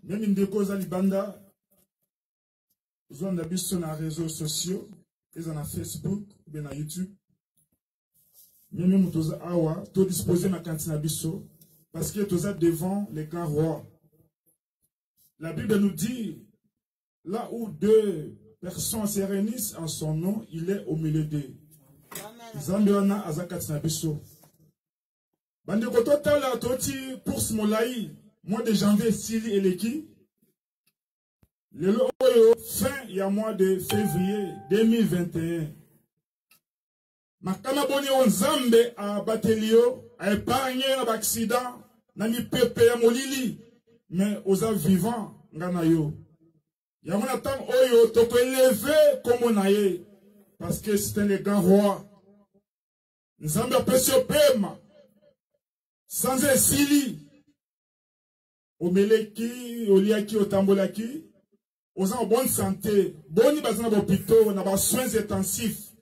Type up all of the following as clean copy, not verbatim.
Même une décose à Libanda, ils ont des sur les réseaux sociaux, ils ont Facebook, bien na YouTube. Même tous awa, tout disposé na cantine biso, parce que tous devant les grands rois. La Bible nous dit, là où deux personnes se réunissent en son nom, il est au milieu d'eux. Zambiana azakatina biso. Bande koto tala toti pour Smolaï, mois de janvier, Sili et Leki. Le oyo fin, il y a mois de février 2021. Makama boni on Zambe a Batelio, a épargné l'accident, n'a mis pépé à Molili, mais aux vivants, nganayo. Il y a mon attente oyo, toko élevé comme on aille, parce que c'était le grand roi. Nzambe a pèsé pema, sans esili, au meleki, au liaki, au tambolaki, aux en bonne santé, boni bazana bopito, on a soins intensifs.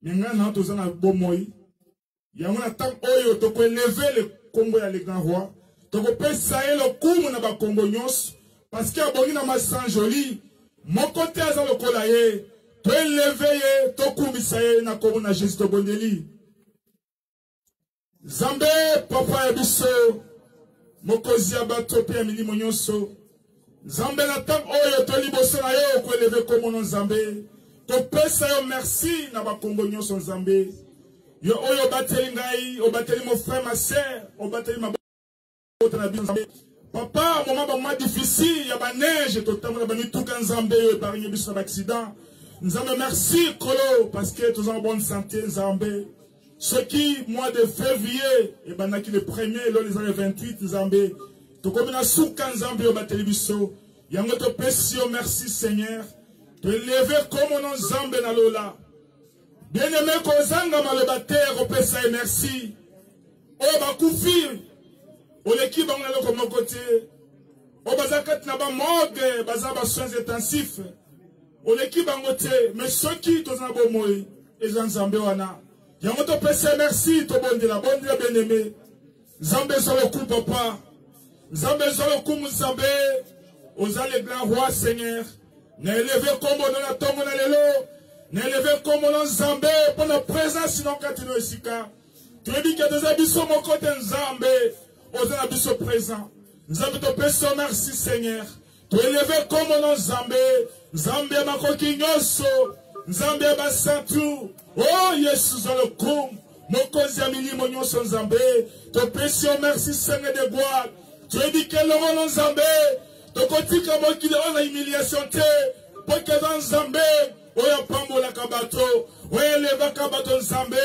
Mais maintenant, tous en a bon moi. Il y a un temps oyo, tu peux lever le combo à les grands rois. Tu peux sailler le coup na ba combo nyos. Parce qu'il y a bon na sang joli. Mon côté à le colaye. Tu peux lever to coup misaye na combo na Jésus to bondeli. Zambe papa ebiso. Mokozi abato pe amili monyoso. Zambe na temps oyo to liboso na yo ko lever combo no Zambe. To pesa yo merci na ba kombo nyonso Nzambe. Yo oyo bateli ngai, o bateli mon frère, ma sœur, o bateli ma bota na bi Nzambe. Papa, moment difficile, ya ba neige, to tamu na ba mituka Nzambe yo épargné biso na accident. Nzambe merci kolo parce que tous en bonne santé Nzambe. Ce qui mois de février et banaki le 1er le les années 28 Nzambe. To komina suka Nzambe yo bateli biso. Yango to pesi yo merci Seigneur. De lever comme on Nzambe na lola. Bien-aimé kozanga malobater au pesa et merci. O bakufi. O l'équipe on a comme côté. O bazakat na ba morgue, bazaba soins intensifs. O l'équipe en côté, mais ceux qui tous na bo moi et Nzambe wana. Yango to pesa merci to bondela bien-aimé. Nzambe sur le coup papa. Nzambe sur le coup Nzambe. Osa les grands rois Seigneur. N'élevez comme on a tombé dans l'élo. N'élevez comme on a Nzambe pour la présence sinon katino esika. Tu dis que des abysses mon côté Nzambe. Aux abysses présents. Nzambe te pèse merci Seigneur. Tu élevez comme on a Nzambe. Nzambe ma kokinyoso. Nzambe ma santu. Oh Yesus dans le coup. Mon cause amini mon nyoso Nzambe. Te pèse merci Seigneur de gloire. Tu dis que l'on Nzambe. Donc, on dit qu'on a humiliation, pour que dans Nzambe, on a pambo la kabato, on a levé kabato Nzambe,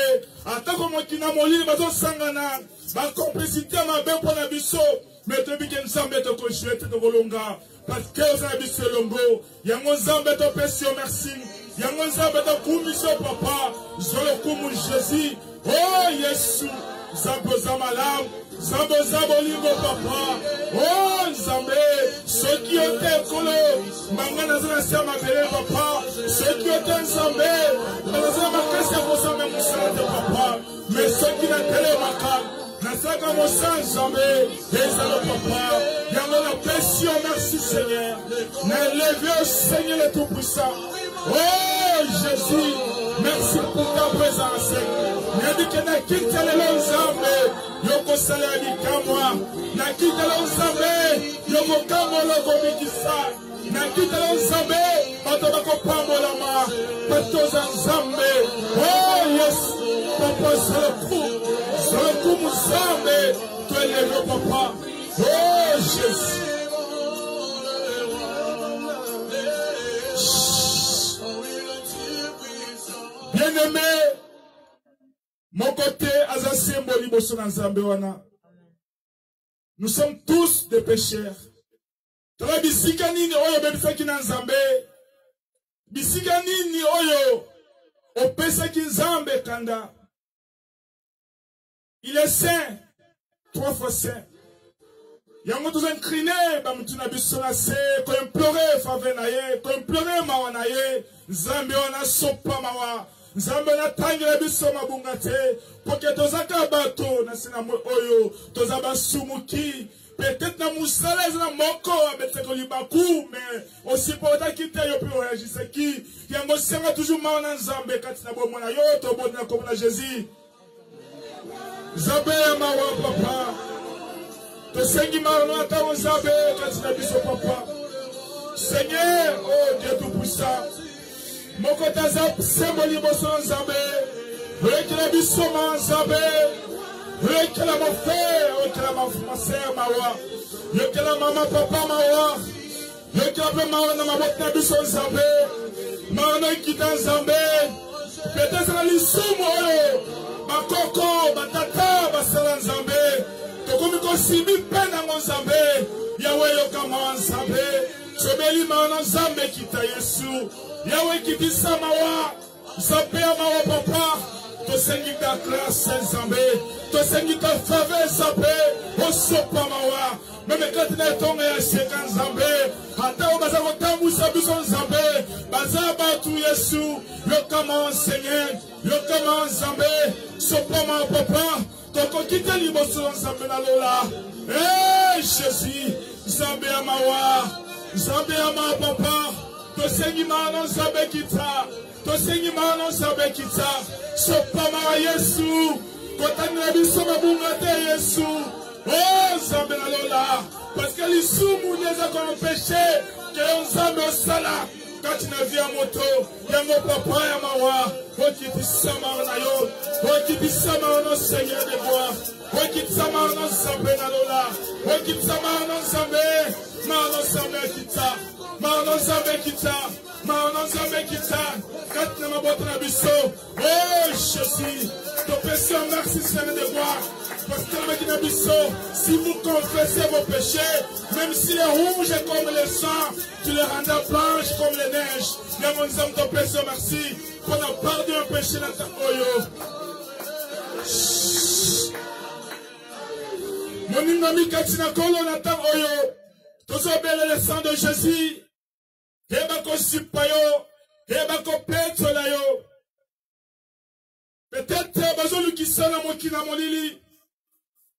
attends comme on a moli, bazo sangana, ma complicité ma belle pour la biso, mais tu dis que Nzambe te conjuite de volonga, parce que vous avez biso longo, yango Nzambe te pèse merci, yango Nzambe te koumiso papa, zolo koumu Jésus, oh Yesu, Zambo Zamalam, Zambo Zabolingo papa, oh Nzambe, ceux qui ont été collés, Mangana Zana Mabele papa, ceux qui ont été Nzambe, Mangana Makasa Moussa Moussa papa, mais ceux qui n'ont pas été Makam, Nasaka Moussa Nzambe, les allo papa, Yamana Pession, merci Seigneur, n'élevez au Seigneur le Tout-Puissant, oh Jésus, merci pour ta présence, n'éduquez n'a quitté le Nzambe, Yoko Salani Kamwa, Nakita Nzambe, Yoko Kamo Logo Mikisa, Nakita Nzambe, Otobako Pamolama, Patoza Nzambe, oh yes, Papa Saloku Nzambe, tu es le papa, oh Jésus. Bien-aimé, mon côté, nous sommes tous des pécheurs. Il est saint, 3 fois saint. Il y a tous inclinés, qu'on implorer faveur naye, qu'on implorer mawanaye, Nzambe wana sopa mawa. Nzambe na tangela biso mabungate, pour que tozaka bato na sina oyo, tozaba sumuki, Peut-être na musala na moko abeteko libaku mais aussi pour ta quitter yo puis réagir qui yango senga toujours ma na nzambe kati na bomona yo to bona comme na Jésus Nzambe ya mawa papa to sengi ma na ta nzambe kati na biso papa Seigneur oh Dieu tout puissant moko taza symbole boso nzambe rekela biso ma nzambe Yokela mon frère, yokela ma sœur, mawa. Yokela maman, papa, mawa. Yokela maman, na mabot na biso nzambe. Maman kita nzambe. Peut-être na lisumo yo. Bakoko, batata, basala nzambe. Tokomi ko sibi pena mo nzambe. Yawe yokama nzambe. Sobeli maman nzambe kita Yesu. Yawe kitisa mawa. Nzambe ya mawa papa. Tosengi ta classe nzambe. Tosengi ta faveur nzambe. Osopa mawa. Meme kati na etonga ya sheka nzambe. Hata o baza kotambusa biso nzambe. Baza batu Yesu. Yokama Seigneur. Yokama nzambe. Sopa mawa papa. Toko kite liboso nzambe na lola. Eh Jésus. Nzambe ya mawa. Nzambe ya mawa papa. Tosengi mawa nzambe kita. Tosengi mawa nzambe kita. Sopa mawa Yesu. Kotani na biso mabunga te Yesu. Oh nzambe na lola. Parce que lisumu neza kono péché. Que nzambe osala. Kati na via moto. Yango papa ya mawa. Okiti sama na yo. Okiti sama no Seigneur de gloire. Okiti sama no nzambe na lola. Okiti sama no nzambe. Mano nzambe kita. Mano nzambe kita. Mano nzambe kita. Kati na maboto na biso. Oh Jésus. Ton péché, merci Seigneur de gloire. Parce que si vous confessez vos péchés, même s'il est rouge comme le sang, tu les rendras blanches comme les neiges. Bien mon âme, ton péché, merci. Pour la pardon un péché dans ta oyo. Mon ami Katina Kolo Nata Oyo. Tous obéis le sang de Jésus. Hebako Sipayo. Hebako Petolayo. Peut-être bazolu qui sonne à mokina molili.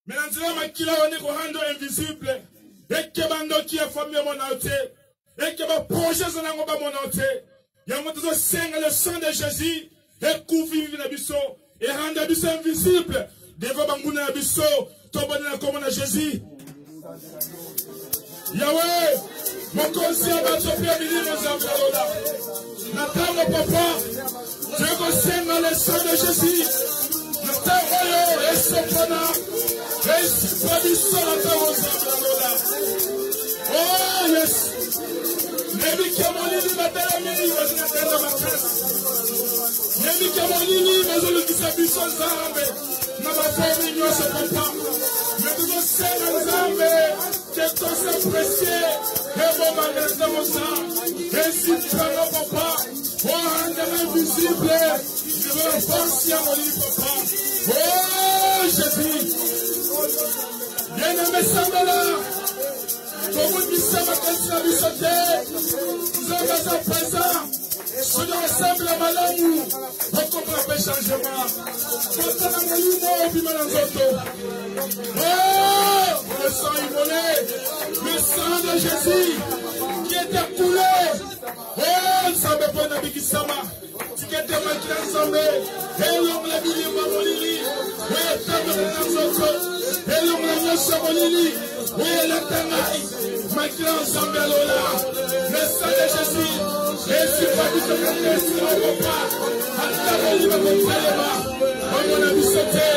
Mais dans ce makila on est rando invisible. Et que bando qui a formé mon auté. Et que ba projet son angoba mon auté. Yango to sing le sang de Jésus. Et couvrir la biso. Et rendre biso invisible. Devant banguna la biso. Tobona comme na Jésus. Yahweh. Mon conseil va te faire venir nos enfants. Nathan papa. Je vous sing le sang de Jésus. Nathan oyo. Et sopana. Et si pas du sang Nathan aux enfants. Oh yes. Nebi kamolini matalamini. Vazinatera makasi. Nebi kamolini. Vazolu kisabiso zambe. Namafomi nyose papa. Mais nous sommes ensemble, que ton sang précieux, et mon magasin mon sang, et si tu as mon papa, oh, rendez-moi invisible, je veux penser à mon lit, papa. Oh, Jésus, bien-aimé Sambala, comme on dit ça, ma question du sauté, nous avons à présent. Si nous ensemble à Malamu, on comprend pas le changement. Quand on a mon humour, on vit mal en auto. Oh, le sang immolé, le sang de Jésus qui était coulé. Oh, ça me fait un biki sama. Si tu étais mal qui ensemble, et l'homme l'a mis à Molili. Oui, tu as mis dans auto. Et l'homme l'a mis à Molili. Oui, elle est tanaï. Maintenant, ensemble à Lola. Le sang de Jésus. Et si pas du tout comme les si on ne pas, à la vie va montrer les mains. On a vu sauter.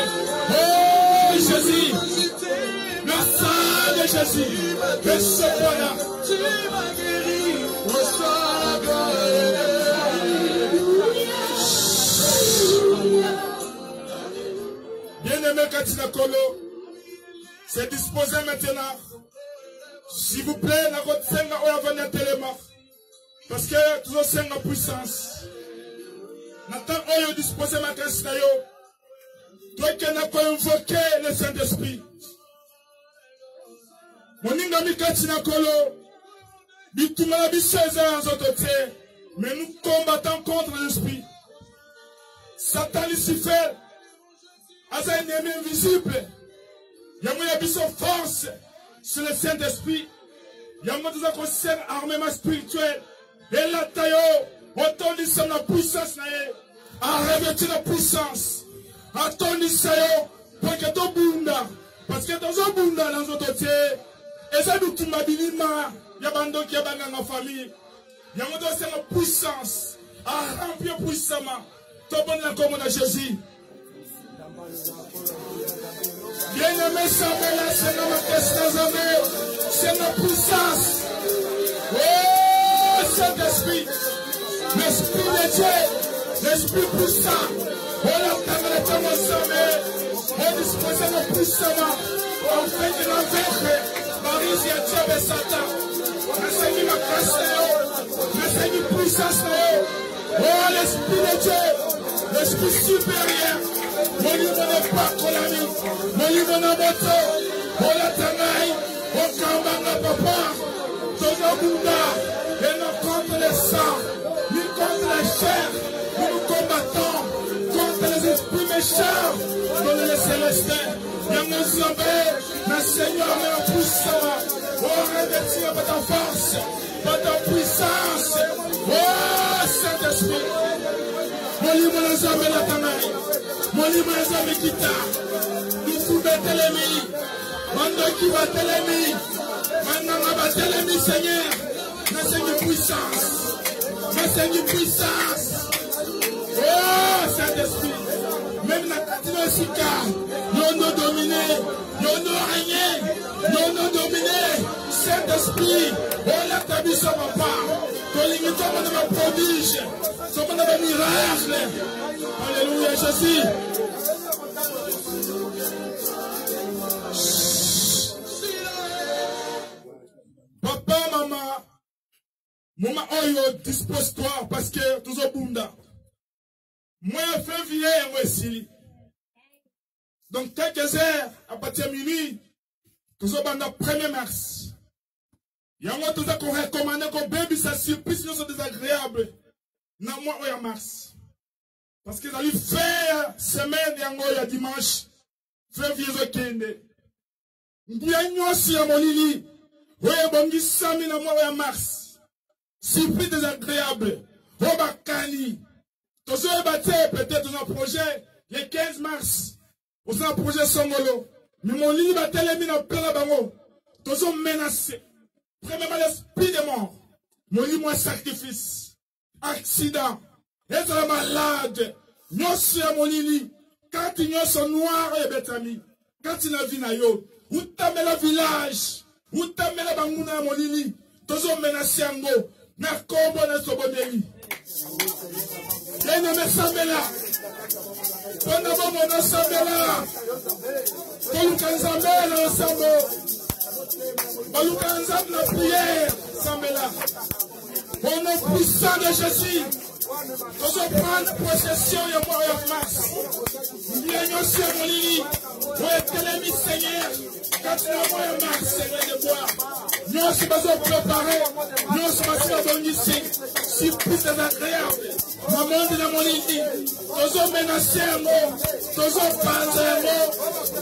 Oh Jésus, le sang de Jésus, que ce voilà. Tu m'as guéri, reçois la gloire. Bien-aimé Katina Kolo, c'est disposé maintenant. S'il vous plaît, la route Senga ou la venue téléma. Parce que tout ça c'est en puissance. Nathan Oyo dispose ma caisse na yo. Toi qui n'a pas invoqué le Saint-Esprit. Mon ingami Katina Kolo. Bituma la bicheza en zotote. Mais nous combattons contre l'esprit. Satan Lucifer. Asa un ennemi invisible. Yamou yabiso force. c'est le Saint-Esprit. Yango tuza ko ser armement spirituel. Et la tayo, otondisa na puissance na ye. A revêtir la puissance. Atondisa yo, pour que to bunda. Parce que tozo bunda dans notre tie. Et ça nous tumabilima, yabando qui yabanga na famille. Yango tuza ser la puissance. A remplir puissamment. To bon la commune à Jésus. Bien-aimé, c'est notre puissance. Oh, Saint-Esprit, l'Esprit de Dieu, l'Esprit puissant. On a disposé nos puissamment. On fait de l'envers. Marie, il y a Dieu et Satan. Enseigne ma casse, enseigne puissance. Oh, l'Esprit de Dieu, l'Esprit supérieur. Mon livre n'est pas colami. Mon livre n'a pas moto. On la tangaï. On kambanga papa. Tozo bunda. Et non contre les sangs. Ni contre la chair. Nous combattons contre les esprits méchants. Dans les célestes. Yango Zambé. Le Seigneur est en puissance. Oh, revêtir votre force. Votre puissance. Oh, Saint-Esprit. Mon livre n'a jamais la tangaï. Mon livre n'a jamais quitté. Il faut battre l'ennemi. Mando qui bat l'ennemi. Maintenant, on va battre l'ennemi, Seigneur. Enseigne puissance. Enseigne puissance. Oh, Saint-Esprit. Même la Katina Sika. Nous nous dominés. Nous nous régnés. Nous nous dominés. Saint-Esprit. Oh, la tabi sur ma part. Qu'on limite mon prodige. Sur mon miracle. Alléluia, Jésus. Papa, maman, maman, oyo, dispose-toi parce que tout le monde. Moi, je fais vieille, moi aussi. Donc, quelques heures, à partir de minuit, tout le monde, 1er mars. Il y a moi, tout ça qu'on recommande, qu'on bébé, ça surprise, nous sommes désagréables. Non, moi, en mars. Parce qu'ils allaient faire semaine, il y a dimanche. Faire vieux kende. Bien, nous, si à mon lit. Oui, bon, il y a 100 000 mois en mars. Surprise désagréable. Oh, Bakani. Tout ça est battu, peut-être dans un projet, le 15 mars. Dans un projet Songolo. Mais mon lit va téléminer en plein bango. Tout ça menacé. Premièrement, l'esprit de mort. Mon lit, moi, sacrifice. Accident. Être malade. Nous sommes mon lit. Quand ils sont noirs et bétami. Quand ils n'ont vu nayo. Où t'as mis le village. Où t'as mis le bangouna mon lit. Tout ça menacé en go. Merkombo ne soboneli. Et ne me semble là. Pendant mon ensemble là. Pour nous ensemble ensemble. Pour nous ensemble la prière ensemble là. Au nom puissant de Jésus. Nous allons prendre possession de moi en mars. Bienvenue sur mon lit. Vous êtes l'ennemi Seigneur. Quand tu as moi en mars, Seigneur de bois. Nous sommes préparés. Nous sommes ici. Si plus désagréable. Maman de mon lit. Nous sommes menacés un mot. Nous sommes pas un mot.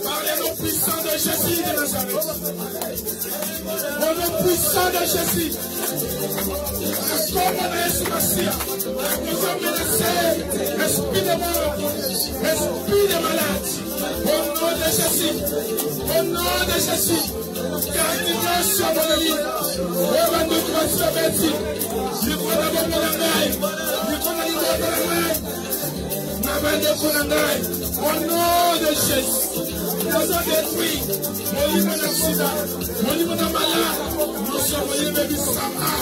Par les noms puissants de Jésus de Nazareth. Au nom puissant de Jésus. Comme on est sur la Sia. Nous sommes menacés. Esprit de mort. Esprit de malade. Au nom de Jésus. Au nom de Jésus. Car nous sommes mon lit. On va nous transmettre. Je crois d'abord mon angaï. Je crois d'abord mon angaï. Au nom de Jésus. Nous sommes détruits. Mon livre d'accident. Mon livre de malade. Nous sommes mon livre de Sama.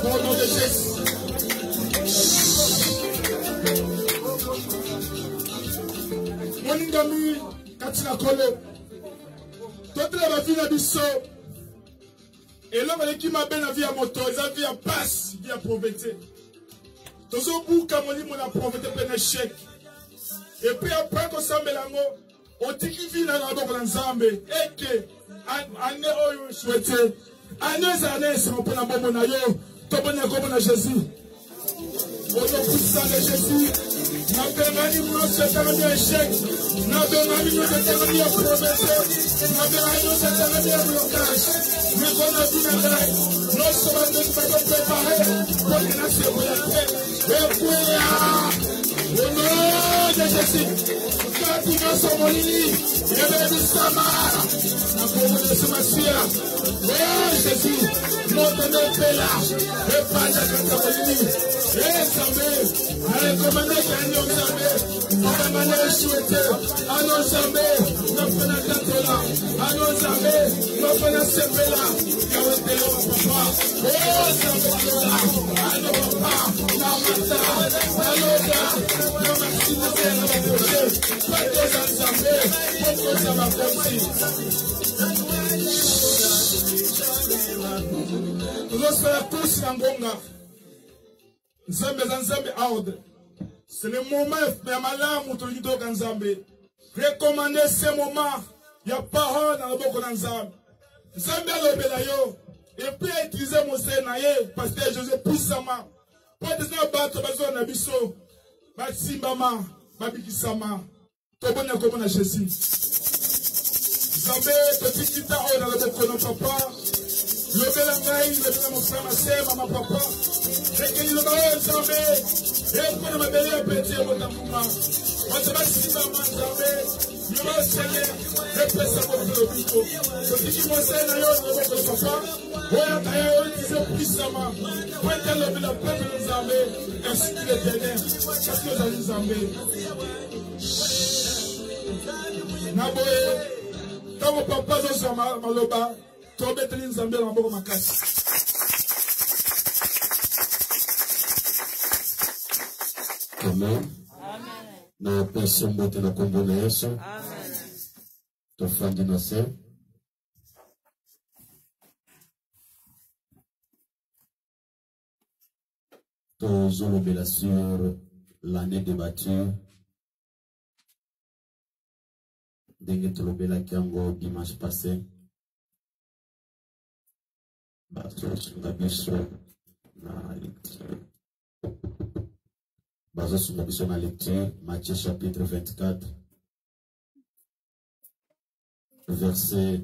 Au nom de Jésus. Moningami katina kolo toute la vie na biso et là qui m'a bien la vie à moto la vie à passe vie à pauvreté tozo buka moni mona pauvreté plein échec et puis après qu'on s'embelango on dit qu'il vit dans la bonne nzambe et que année oyo souhaité année c'est on peut la bonne na yo to bonne comme na Jésus au nom puissant de Jésus. Nabengani mno setani échec. Nabengani mno setani prometteur. Nabengani mno setani blocage. Mais qu'on a vu nagai. Nous sommes de nous préparer pour que la série la paix. Et puis, au nom de Jésus, quand tu vas sur mon lit, il y avait du Samara. La pauvre de ce Massia. Oh Jésus, monte nos paix là. Et pas de Catamolini. Et Zambé, allez, commandez Daniel Zambé. On va aller souhaiter à nos Zambé, notre Natatola, à nos Zambé, notre Sepela. Yahweh, papa. Oh Zambé, à nos papas, Namata, à nos gars, nos merci de faire la projet. Pas de Zambé, pas de Zambé. Nous sommes tous en Gonga. Nzambe za Nzambe ordre. C'est le moment ya malamu tolido ka Nzambe. Recommander ce moment. Ya parole dans le boko na Nzambe. Nzambe alobela yo. Et puis utiliser mon Seigneur pasteur José puissamment. Pas de ça bato bazo na biso. Basimbama, babikisama. Tobona comme na Jésus. Nzambe petit ta dans le boko na papa. Lobela ngai, lobela mon frère, ma sœur, ma papa. Et que nous allons Nzambe. Et pour ma belle petit Motamuma. On se va si dans Nzambe. Nous allons Seigneur. Et puis ça va pour le pico. Petit qui m'enseigne à yo, le boko papa. Oya tayo disait puissamment. Pour être le la peuple de Nzambe. Ainsi que l'Éternel. Parce que nous allons Nzambe. Naboye. Quand mon papa zo sur maloba. Tombe teli Nzambe na boko makasi. Amen. Na personne bote na kombo na Yesu. Amen. Tofandi na se. Tozolobela sur l'année débattue. Ndenge tolobela kiango dimanche passé. Bazosunga biso na lecture. Bazosunga biso na lecture. Matthieu chapitre 24. Verset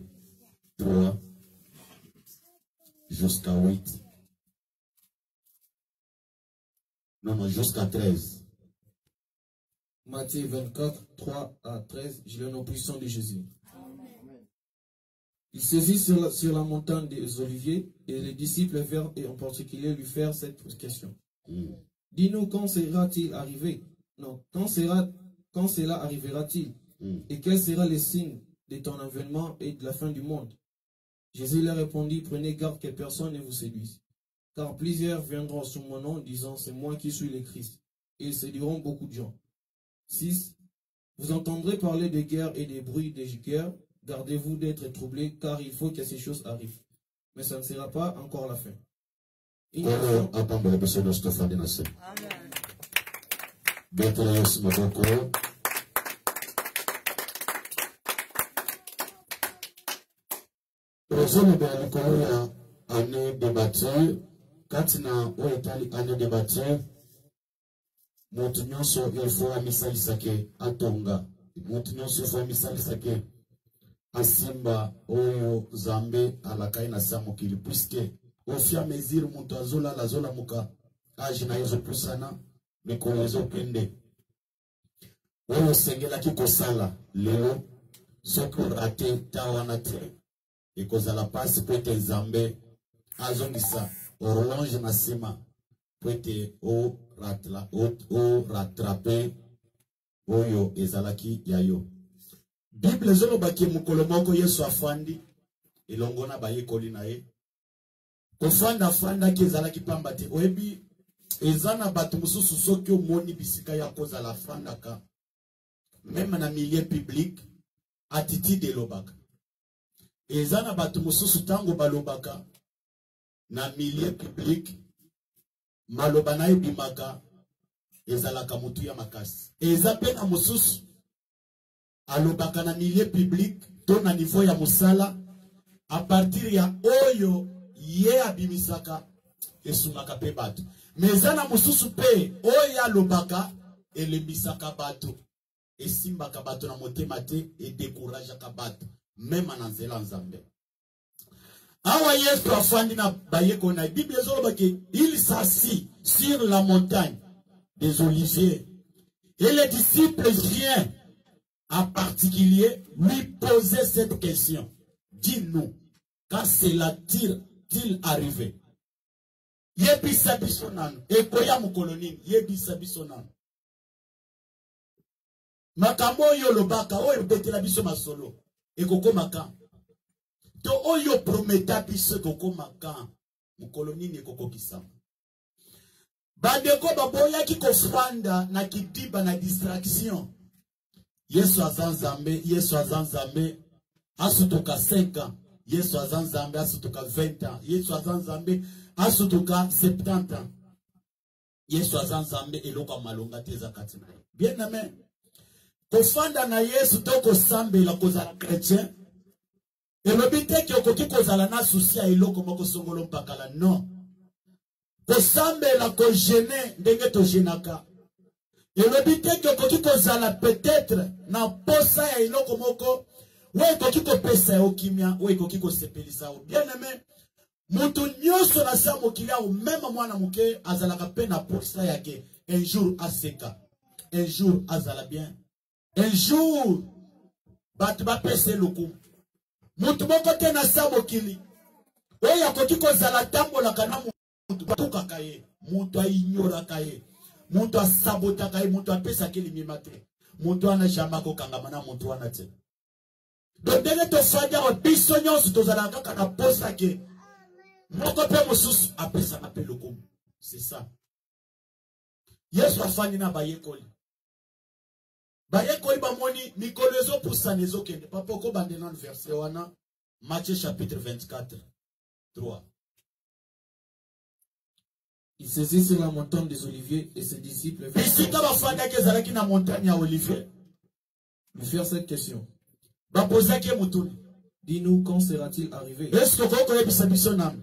3 jusqu'à 8. Non, jusqu'à 13. Matthieu 24, 3 à 13, je le nom puissant de Jésus. Il saisit sur la montagne des Oliviers et les disciples vinrent et en particulier lui faire cette question. Dis-nous quand sera-t-il arrivé? Non, quand cela arrivera-t-il? Et quel sera le signe de ton avènement et de la fin du monde? Jésus leur répondit, prenez garde que personne ne vous séduise. Car plusieurs viendront sous mon nom, disant, c'est moi qui suis le Christ. Et ils séduiront beaucoup de gens. 6. Vous entendrez parler de guerre et des bruits de guerre. Gardez-vous d'être troublés, car il faut que ces choses arrivent. Mais ça ne sera pas encore la fin. Amen. Année débattue, katina oetali année débattue, montunyoso il faut amisali sake atonga, montunyoso il faut amisali sake asimba oyo zambe alakai na samokili, puisque au fur et à mesure mutu azola la zola muka agi na yezo pusana mikolo ezo kende oyo sengelaki kosala lelo soki orate tawana te ekozala pasi po ete nzambe azongisa horloge na nsima po ete o rattrape oyo ezalaki ya yo. Bible ezolobaki mokolo moko Yesu afandi elongo na bayekoli na ye. Kofanda fandaki ezalaki pamba te. Oyebi eza na bato mosusu soki omoni bisika ya kozala fandaka même na milieu public attitude elobaka. Eza na bato mosusu tango balobaka na milieu public maloba na ebimaka ezalaka mutu ya makasi. Eza pe na mosusu alobaka na milieu public to na niveau ya musala a partir ya oyo ye abimisaka esumaka pe bato. Mais eza na mosusu pe oyo alobaka elembisaka bato esimbaka bato na motema te edécourageaka bato même na nzela nzambe. Awa Yesu afandi na bayeko na Bible ezoloba ke il s'assit sur la montagne des Oliviers et les disciples viennent en particulier lui poser cette question. Dis-nous, quand cela t-il arrivé? Yebisa biso nanu ekoya mukoloni yebisa biso nanu makambo oyo lobaka oyo betela biso masolo ekokoma ka to oyo prometa biso ekokoma ka mukoloni ni ekokokisama bandeko baboyaki kofanda na kidiba na distraction. Yesu azanzambe asutuka 5 ans. Yesu azanzambe asutuka 20 ans. Yesu azanzambe asutuka 70 ans. Yesu azanzambe eloka malonga teza katina. Bien amen. Kofanda na Yesu toko sambela kozala chrétien. Elobite ki okoki kozala na souci ya eloko moko songolo mpakala non. Kosambela ko gêner ndenge to genaka. Elobite ki okoki kozala peut-être na posa ya eloko moko. Ouais, koki ko pesa o kimia, ouais koki ko sepelisa o. Bien aimé, mutu nyoso na sa mokilia o même mwana muke azalaka pe na posa yake. Un jour aseka, un jour azala bien, un jour bat ba pese loku. Mutu moko te na sa mokili. Oya koki ko zala tambola kana mutu batuka kaye, mutu ignora kaye, mutu sabota kaye, mutu pesa kili mimate. Mutu ana jamako kangamana mutu ana te. Donc, dès que tu fais des bisognos, tu as la poste qui mon copain me sous après ça appelle le coup. C'est ça. Yesu afani na bayekoli. Bayekoli ba moni mikolezo pour sanezo kende. Papa ko bande dans le verset wana Matthieu chapitre 24 3. Il saisit sur la montagne des Oliviers et ses disciples Ici ka ba fanda ke zalaki na montagne ya Olivier. Lui faire cette question. Dis-nous quand sera-t-il arrivé? Est-ce que vous connaissez biso nam?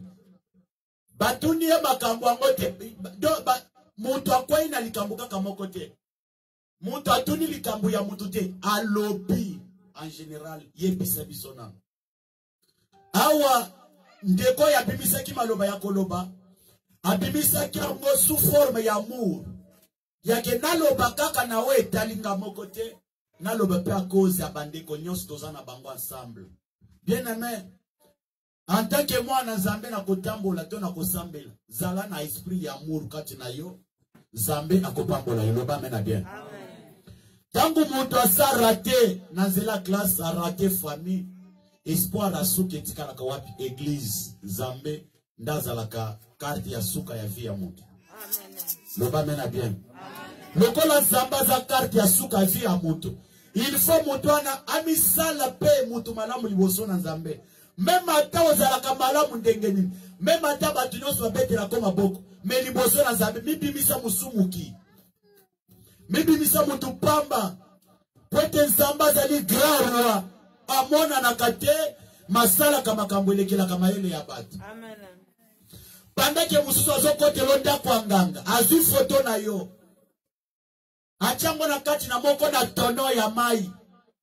Batuni ya makambo angote do ba mutu akwai na likambo kaka moko te. Mutu atuni likambo ya mutu te alobi en général yebisa biso nam. Awa ndeko ya bimisaki maloba ya koloba abimisaki yango sous forme ya amour. Yake naloba kaka na we talinga moko te. Naloba pe à cause ya bandeko nyonso tozana bango ensemble. Bien aimé. En tant que moi na Nzambe na kotambola to na kosambela, zala na esprit ya amour kati na yo, Nzambe akopambola yo loba mena bien. Amen. Tangu mutu asa raté na nzela classe a raté famille, espoir asuka etikala ka wapi église, Nzambe ndazalaka carte ya suka ya vie ya mutu. Amen. Loba mena bien. Amen. Lokola Nzamba za carte ya suka ya vie ya mutu. Il faut mutwana amisala pe mutu malamu liboso na Nzambe. Même ata ozalaka malamu ndengeni. Même ata batu nyonso babetela ko maboko. Mais liboso na Nzambe mibimisa musumuki. Mibimisa mutu pamba. Pote Nzamba azali grand amona na kate masala kama kambwelekela kama ele ya batu. Amen. Pandake mususu azokotelo ndako anganga. Azwi foto na yo. Achango na kati na moko na tono ya mai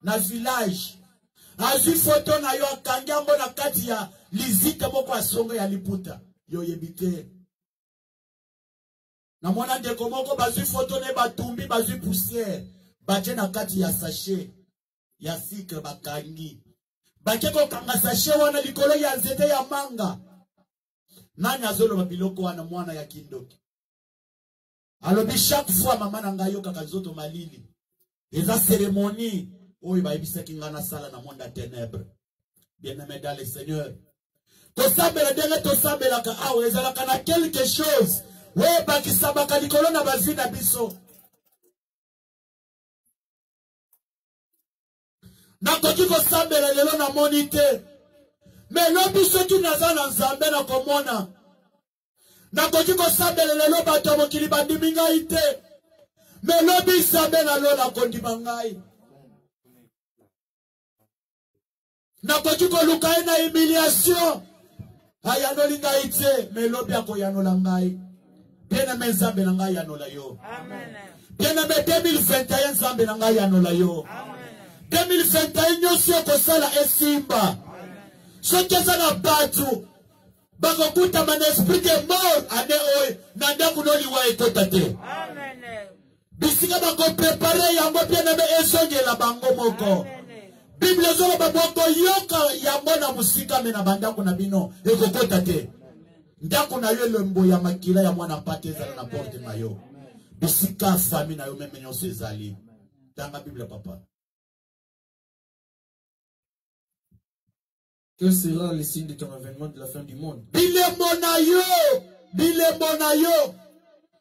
na village. Azwi foto na yo akangambo na kati ya lizite moko asongo ya liputa. Yo yebite. Na mwana ndeko moko bazwi foto ne batumbi bazwi poussière. Bache na kati ya sachet ya sucre bakangi. Bache ko kanga sachet wana likolo ya nzete ya manga. Nani azolo babiloko wana mwana ya kindoki. Alors, chaque fois, maman n'a yo kakazoto malili. Et la cérémonie, oh, il va y avoir une salle dans le monde des ténèbres. Bien-aimé dans le Seigneur. Tosabela denge tosabela ka awe ezala kana quelque chose. Ouais, baki sabaka likolo na bazina biso. Na koki ko sabela lelo na monite. Mais lo biso tu nazana Nzambe na komona. Na koki ko sabela lelo bato mokili bandimi ngai te. Mais lobi sabe na lola kondima ngai. Na koki ko luka na humiliation. Ayanoli ngai te, mais lobi ako yanola ngai. Bien aimé Nzambe na ngai yanola yo. Amen. Bien-aimé 2021 Nzambe na ngai anola yo. 2021 nyonso kosala esimba. Soki eza na batu bakokuta mana esprit de mort ane oyo na ndako noliwa ekota te. Bisika bako prepare yango bien-aimé ezongela bango moko. Bible zoloba boko yoka yango na musika me na bandako na bino ekokota te. Ndako na yo lembo ya makila ya mwana pate ezala na porte na yo. Bisika fami na yo meme nyonso ezali. Tanga Bible papa. Que sera le signe de ton avènement de la fin du monde? Bilembo na yo.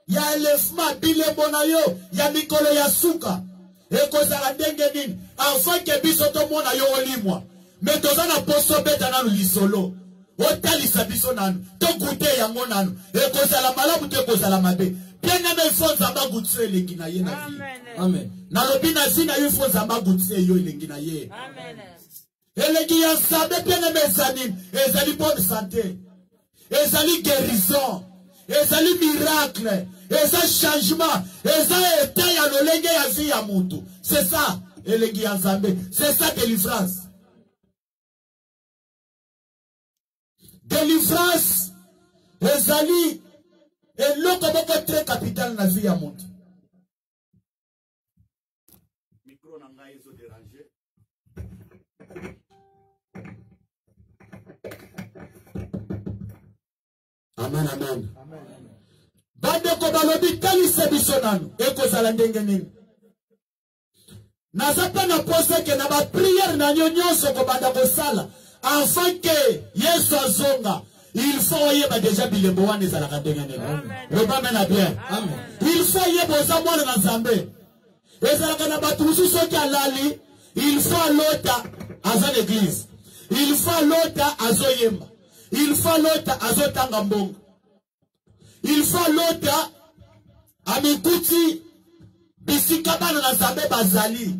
Ya elefma bilembo na yo. Ya mikolo ya suka. Ekozala ndenge nini? Afin ke biso to mona yo olimwa. Mais tozana poso beta nanu lisolo. Otalisa biso nanu. To goûter yango nanu. Ekozala malamu te kozala mabe. Bien-aimé fo Nzamba goûter elengi na ye na vie. Amen. Na lobi na zina yo fo Nzamba goûter yo elengi na ye. Amen. Elengi ya Nzambe bien-aimé ezali. Ezali bonne santé. Ezali guérison. Ezali miracle. Ezali changement. Ezali état ya lolenge ya vie ya mutu. C'est ça. Elengi ya Nzambe. C'est ça délivrance. Délivrance. Ezali. Eloko moko très capital na vie ya mutu. Micro na ngai ezo déranger. Amen, amen. Bande ko balobi talise biso nanu. Eko zala ndenge nini. Nazapa na pose ke na ba prière na nyonso ko banda ko sala. Afin que Yesu azonga. Il faut yeba déjà bilembo wana ezalaka ndenge nini. Loba mena bien. Amen. Il faut yeba za mwana na Nzambe. Ezalaka na batu mususu ki alali. Il faut lota aza l'église. Il faut lota azoyemba. Il faut lota azotanga mbongo. Il faut lota amikuti bisika bana na Nzambe bazali.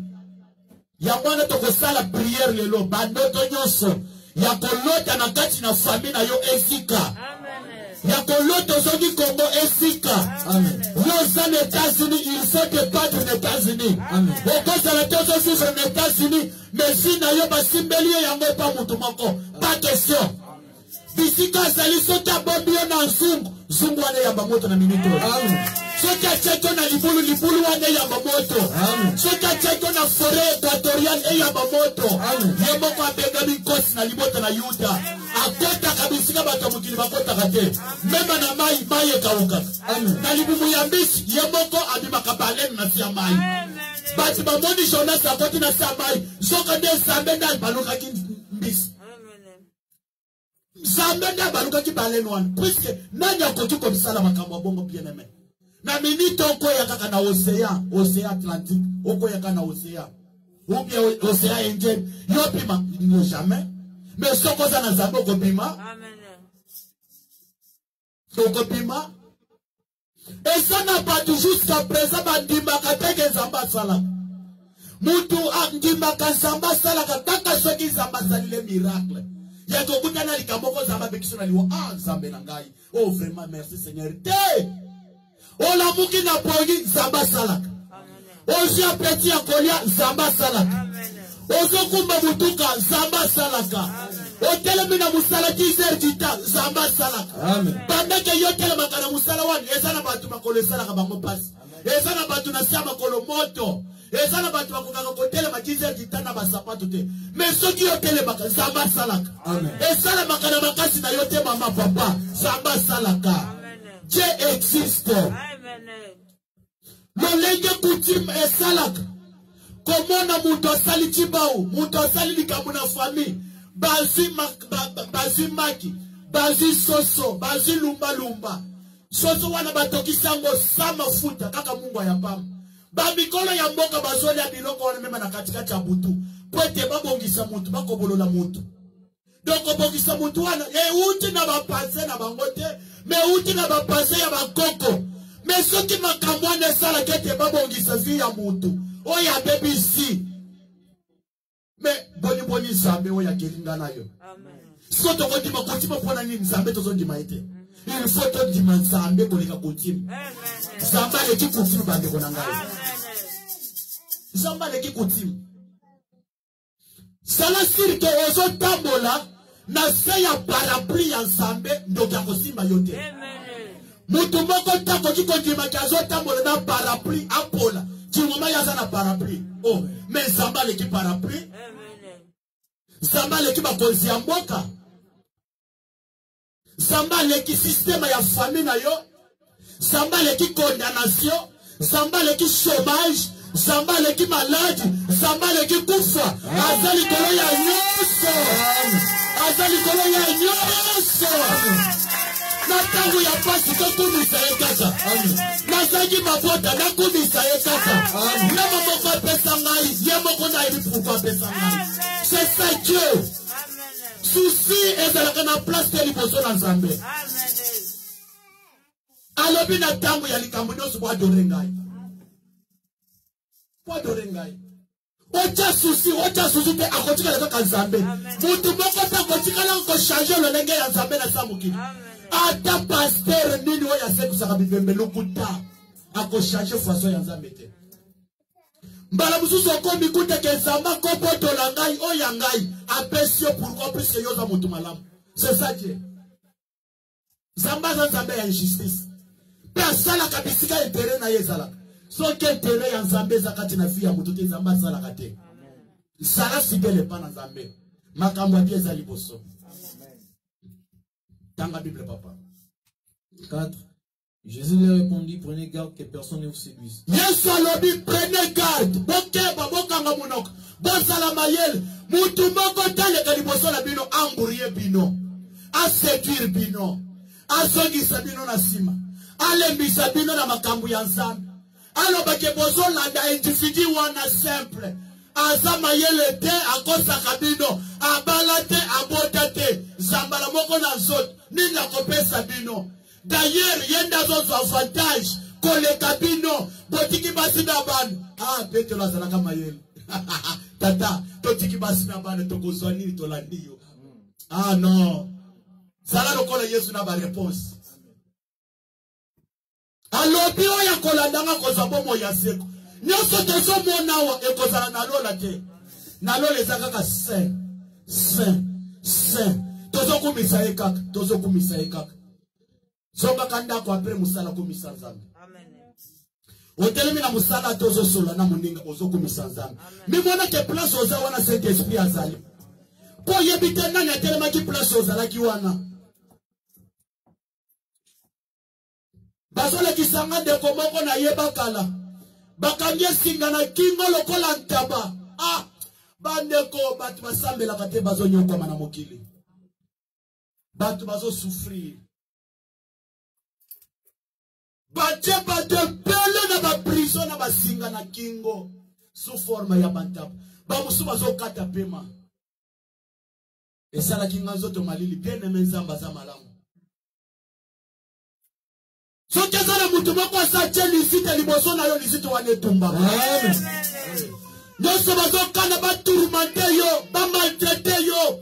Ya mwana tokosala prière lelo bandoto nyonso. Ya kolota na kati na famille na yo esika. Ya kolota zoki Congo esika. Amen. Los États-Unis, il faut te battre aux États-Unis. Amen. Okosa la tozo suivre aux États-Unis, mais si na yo basimbeli yango pa mutu moko, pas question. Bisika sali sota bombio na nzungu, zungu wane yamba moto na minito. Amen. Soka cheko na libulu wane yamba moto. Amen. Soka cheko na forêt équatoriale yamba moto. Amen. Yembo kwa bega bikosi na libota na Yuda. Akota kabisika bato mukili bakota kate. Mema na mai ekauka. Amen. Na libumu ya mbisi yembo ko abima kabalen na siya mai. Bati bamoni Jonas akoti na siya mai. Soka de Nzambe na baluka ki mbisi. Nzambe na baluka ki balen wan. Puisque nani akotuko msala makambo bongo bien-aimé. Na minute oko ya kaka na océan Atlantique, oko ya kaka na océan. Ou bien océan Indien, yo pima, no jamais. Mais soko za na Nzambe oko pima. Amen. Soko pima. Et ça n'a pas toujours jusqu'à présent bandimba kateke Nzamba sala. Mutu andimba Nzamba sala kaka soki Nzamba salile miracle. Ya kokuta na likamoko Nzamba bekiso na liwa Nzambe na ngai. Oh vraiment merci Seigneur. Ola muki na pongi Nzamba salaka. Ozi apeti ya kolia Nzamba salaka. Ozo kumba mutuka Nzamba salaka. Otele mina musala kizer jita Nzamba salaka. Bandeke yotele makana musala wani. Eza na batu makolo salaka bango pasi. Eza na batu na siya makolo moto. Eza na batu makukaka kotele makizer jita na basapato te. Mesoki yotele maka Nzamba salaka. Eza na makana makasi na yote mama papa Nzamba salaka. Dieu existe. Lolenge coutume et salak. Comment na muto sali chibao, muto sali likamu na famille. Bazi maki, bazi soso, bazi lumba. Soso wana batoki sango sama futa kaka Mungu ya pamu. Ba mikolo ya mboka bazoli ya biloko wana mema na katikati ya butu. Kwete babongisa mutu, bakobolola mutu. Donc bongisa mutu wana, uti na bapanse na bangote, me uti na bapanse ya bakoko. Mais ceux qui m'ont camoué ça la quête babongi sa vie à mutu. Oh ya baby si. Mais boni Nzambe oh ya kelinga na yo. Amen. Soto ko di ma pona ni Nzambe to zo di maite. Il faut to di Nzambe ko lika kotim. Amen. Zamba leki kutimu bande konangai. Zamba leki kutimu. Sala sirke ozo tambola na se ya parapluie ya Nzambe ndoki akosimba yo te. Mutu moko tako kikondima kazo tambola na parapluie apola. Chingoma yaza na parapluie. Oh, mais Zamba leki parapluie. Zamba leki bakonzi ya mboka. Zamba leki système ya famille na yo. Zamba leki condamnation. Zamba leki chômage. Zamba leki malade. Zamba leki kufa. Azali kolo ya nyoso. Azali kolo ya nyoso. Na tangu ya pasi to kumisa ye kaka. Nazaki mabota na kumisa ye kaka. Yama moko pesa ngai. Yama kona ili pourquoi pesa ngai. C'est ça Dieu. Souci est dans la place de l'imposion dans Zambé. Alobi na tangu ya likambo nyoso kwa dorengai. Kwa dorengai. Ocha souci te akotika leka kanzambe. Mutu moko ta akotika la ko changer le lenge ya Nzambe na samuki. Ata pasteur nini wo ya seku saka bibembe lokuta. Ako changer façon ya Nzambe te. Mbala mususu okombi kute ke Zamba kopo tolangai o yangai apesio pourquoi plus que yoza mutu malamu. C'est ça Dieu. Zamba za Nzambe ya injustice. Pe asala kabisika etere na yezala. So ke tere ya Nzambe zakati na fi ya mutu te Zamba sala kate. Sala fidèle pa na Nzambe. Makambo ya Dieu za liboso. Tanga Bible papa. 4. Jésus leur répondit, prenez garde que personne ne vous séduise. Yesu alobi prenez garde. Bokeba bokanga munoko. Bosala mayele. Mutu moko tale ka liboso la bino amburie bino. A séduire bino. A songisa bino na sima. Alembisa bino na makambo ya Nzambe. Alobake bozo landa individu wana simple. Azama yele te akosa kabino. Abala te abota te. Zambala moko na zot. Nini akopesa bino. D'ailleurs, yenda zozo avantage. Kole kabino. Botiki basi na banu. Ah, pete la zalaka mayele. Tata, totiki basi na banu. Toko zwanini tolandiyo. Ah non. Zala lokola Yesu na ba réponse. Alobi oya kolandanga kozabo mo ya seko. Nyoso tozo monawa ekozala na lola te. Na lola ezaka ka saint. Tozo kumisa ekaka, tozo kumisa ekaka. Zonga kanda kwa apre musala kumisa Nzambe. Amen. Otelemi na musala tozo sola na muninga ozo kumisa Nzambe. Mimona ke place oza wana Saint Esprit azali. Po yebite nani atelema ki place oza la ki wana. Basole kisanga de komoko na yeba kala. Bakamye singa na kingo lokola ntaba. Ah, bandeko batu basambela kate bazo nyokwa mana mokili. Batu bazo souffrir. Bache bate pele na ba prison na basinga na kingo. Sous forme ya bantaba. Ba musu bazo kata pema. Esala kinga zoto malili bien aimé Nzamba za malamu. So kezala mutu moko sa cheli site liboso na yo lisite wane tumba. Amen. Nyoso bazo kana ba tourmente yo, ba maltraite yo,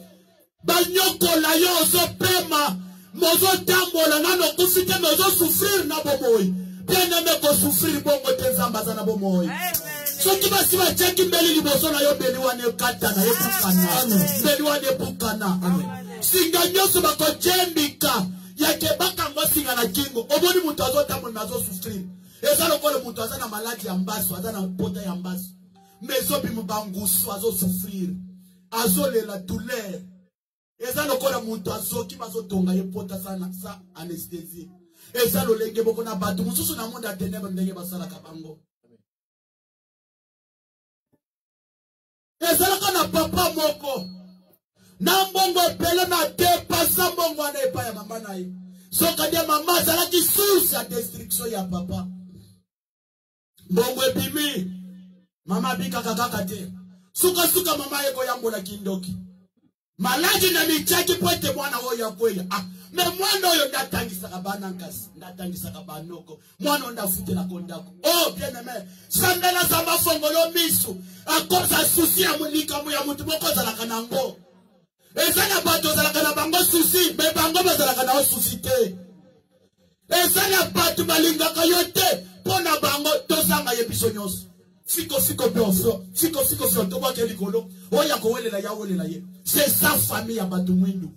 ba nyokola yo so pema, mozo tambola nano kufite mozo souffrir na bomoyi. Bien aimé ko souffrir bongo te Nzamba za na bomoyi. So kiba siba cheki mbeli liboso na yo beli wane kata na yo pukana. Beli wane pukana. Amen. Singa nyoso bako jembika. Yake baka ngosinga na kingo oboni mutu azota mu nazo souffrir ezalo kole mutu azana maladi ya mbaso azana pota ya mbaso mezo bi mbangusu azo souffrir azolela douleur ezalo kole mutu azoki bazo tonga ye pota sana sa anesthésie ezalo lenge boko na batu mususu na monde ateneba ndenge basala kabango ezalo kana papa moko na mbongo pele na depasa mbongo wana epa ya mama na ye. Soka dia mama zala ki source ya destruction ya papa. Mbongo epimi. Mama bika kakaka te. Suka mama eko yambola kindoki. Malaji na michaki poete mwana hoya kweya. Ah, me mwana oyo ndatangisa kabana nkasi. Ndatangisa kabanoko. Mwana onda fute na kondako. Oh, bien aimé. Sambela zamba fongolo misu. Akosa susi ya mulika mu ya mutu moko zala kanango. Ezana bato zalaka na bango susi, me bango bazalaka na susi te. Ezana bato balingaka yo te, pona bango tozanga yebiso nyonso. Fiko biofo, fiko toba ke likolo. Oya ko welela ya welela ye. C'est sa famille ya batu mwindu.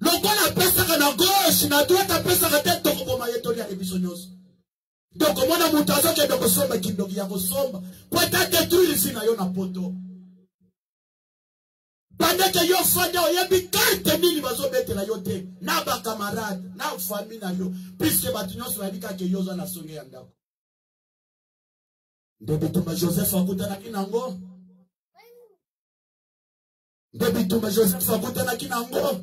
Lokola pesa kana gauche na droite pesa ka tete ko boma yeto ya yebiso nyonso. Donc mona mutazo ke doko somba kindoki ya ko somba. Kwa ta détruire sina yo na poto. Pendant que yo fanda oyebi carte nini bazo betela yo te na ba camarade na famille na yo puisque batu nyonso babika ke yo za na songe ya ndako. Ndebituma Joseph akutana kinango. Ndebituma Joseph akutana kinango.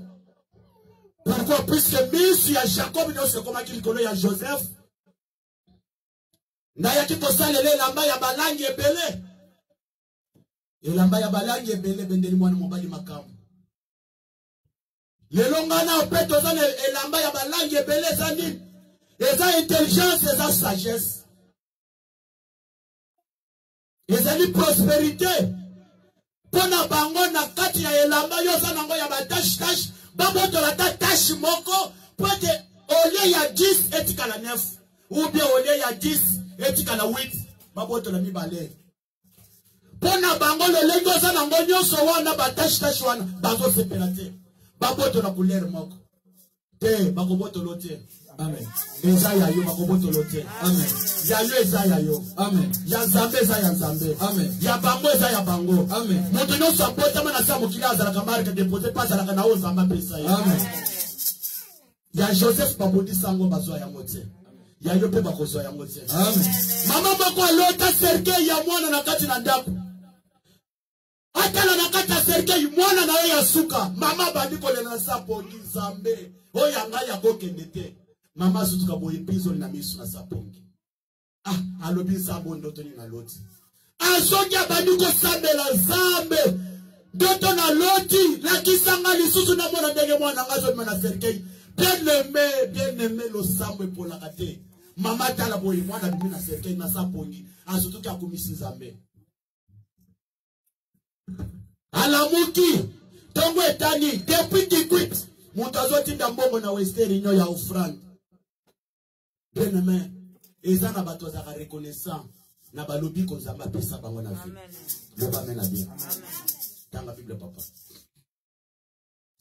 Pourquoi? Puisque misi ya Jacob ne se koma kilikolo ya Joseph. Na yaki kosalele lamba ya balangi ebele. Elamba ya balangi ebele bendeli mwana mobali makamu. Lelongana opeto zane elamba ya balangi ebele zani. Eza intelligence, eza sagesse. Eza ni prospérité. Pona bango na kati ya elamba yo zanango ya batash baboto la tash moko pote ole ya 10 etika la 9 ou bien ole ya 10 etika la 8 baboto la mibale. Pona bango le lengo zanango nyonso wana batash wana bazo sepelate baboto la couleur moko te bakoboto lote. Amen. Ezaya yo bakoboto lote. Amen. Ya yo ezaya yo. Amen. Ya Nzambe ezaya Nzambe. Amen. Ya bango ezaya bango. Amen. Moto nyonso apota mana sa mokili azala kamari ke déposer pas azala kana o Nzamba pesa ye. Amen. Ya Joseph babodi sango bazwa ya mote. Ya yo pe bakozwa ya mote. Amen. Mama bako alota serke ya mwana na kati na ndako. Atala na kati ya serke mwana na yo ya suka. Mama bandiko le na sapo Nzambe. Oya ngaya kokende te. Mama sutuka boye pizo na misu na sapongi. Alobi sambo ndoto ni na loti. Azongi abandiko sambela zambe. Ndoto na loti. La kisanga lisusu na mwana ndenge mwana ngazo mwana serkei. Bien aimé lo sambo pour la kate. Mama tala boye mwana bimi na serkei na sapongi. Azutuki akumisi zambe. Alamuki. Tongo etani. Depuis kikwit. Mutazo tinda mbongo na westeri nyo ya ofrande. Bien aimé, eza na bato za reconnaissant na balobi ko Nzamba pesa bango na vie. Amen. Amen na bien. Dans la Bible papa.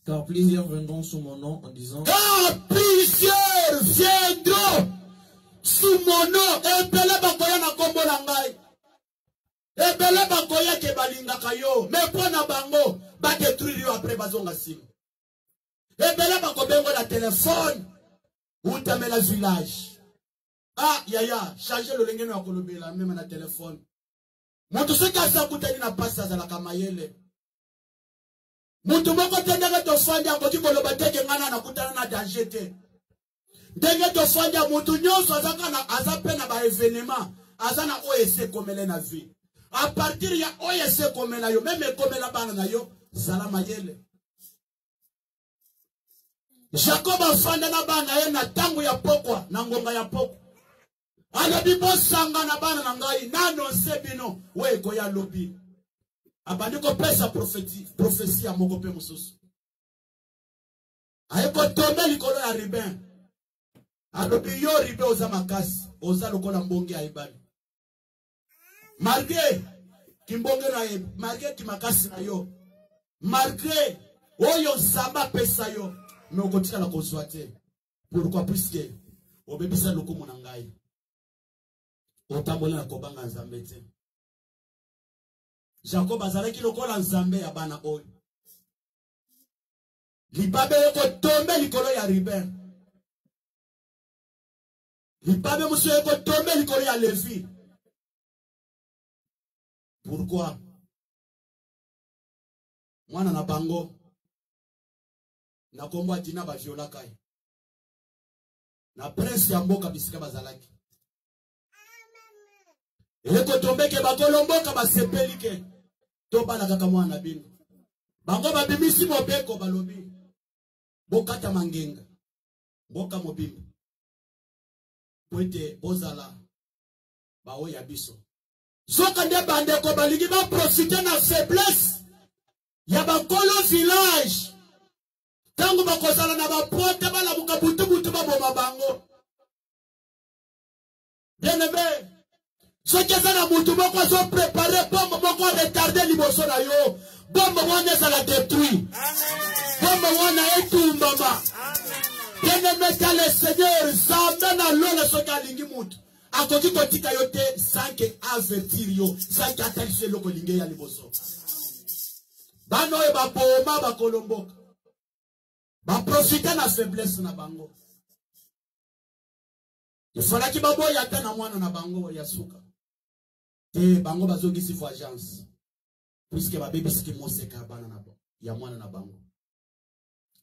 Car plusieurs viendront sous mon nom en disant. Car plusieurs viendront sous mon nom. Ebele bakoya na kombo na ngai. Ebele bakoya ke balingaka yo. Mais pona bango ba détruire yo après bazonga sim. Ebele bakobengo na téléphone. Ou tamela village. Yaya, changer le lengeno ya kolobela même na téléphone. Mutu seka sa kutani na pasa za la kamayele. Mutu moko tendeka to fanya ko koloba teke ngana na kutana na danger te. Ndenge to fanya mutu nyonso azaka na azape na ba événement, azana OSC komele na vie. À partir ya OSC komela yo, même komela bana na yo, salama yele. Jacob afanda na bana ye na tango ya pokwa, na ngonga ya pokwa. Alobi bosanga na bana na ngai nano sebino we ko ya lobi. Abandiko pesa prophétie ya moko pe mususu. Ayeko tombe likolo ya ribin. Alobi yo ribe oza makasi, oza lokola mbonge aibani. Malgré kimbonge na ye, malgré kimakasi na yo. Malgré oyo Nzamba pesa yo, mais okotika la konsoate. Pourquoi? Puisque obebisa lokumu na ngai. Otambola na kobanga Nzambe te. Jacob azalaki lokola Nzambe ya bana oyo. Libabe yoko tombe likolo ya Ruben. Libabe musu yoko tombe likolo ya Levi. Pourquoi? Mwana na bango na kombo atina ba viola kai. Na prince ya mboka bisika bazalaki. Eko tombeke bakolomboka basepelike. Toba na kaka mwana bino. Bango babimisi mobeko balobi. Bokata mangenga. Boka mobimbo. Poete bozala. Bao ya biso. Soka nde bandeko balingi ba profiter na faiblesse. Ya bakolo village. Tangu bakozala na bapote bala buka butu boma bango. Bien-aimé, ce qui est dans mon tour, quoi sont préparés, bon, quoi retarder l'immotion à yo, bon, moi, ça la détruit. Bon, moi, na tout, maman. Bien-aimé, dans le Seigneur, ça mène à l'eau, ce qu'a l'ingimut. A côté de tika yote, sans que avertir yo, sans qu'attendre ce loco lingé ya l'immotion. Bano e ba poma ba kolombo. Ba profiter na faiblesse na bango. Il fallait que babo yata na mwana na bango ya suka. Te bango bazogi si fo agence. Puisque ba bébé ski moseka bana na bango. Ya mwana na bango.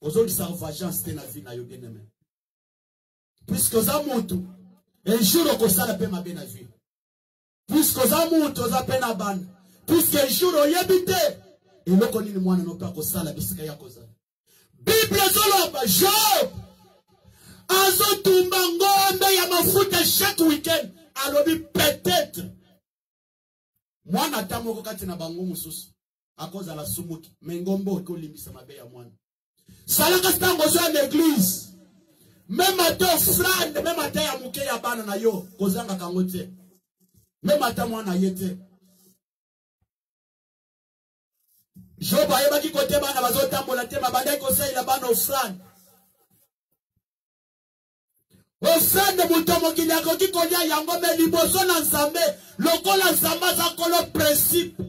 Ozogi sa agence te na vie na yo bien-aimé. Puisque za mutu un jour au sala pe ma bien vie. Puisque za mutu za pe na bana. Puisque un jour o yebite et le koni ni mwana no pa ko sala bisika ya koza. Bible zoloba Job azo tumba ngombe ya mafuta chaque week-end alobi peut-être mwana tamoko kati na bango mususu akoza la sumuki mengombo ko limbisa mabe ya mwana salaka stango zo l'église même ata offrande même ata ya muke ya bana na yo kozanga kango te même ata mwana yete Job ayebaki kote bana bazotambola te mabandaki kosaila bana offrande. Offrande muto mokili akoki kolia yango me liboso na Nzambe lokola Nzambe aza kolo principe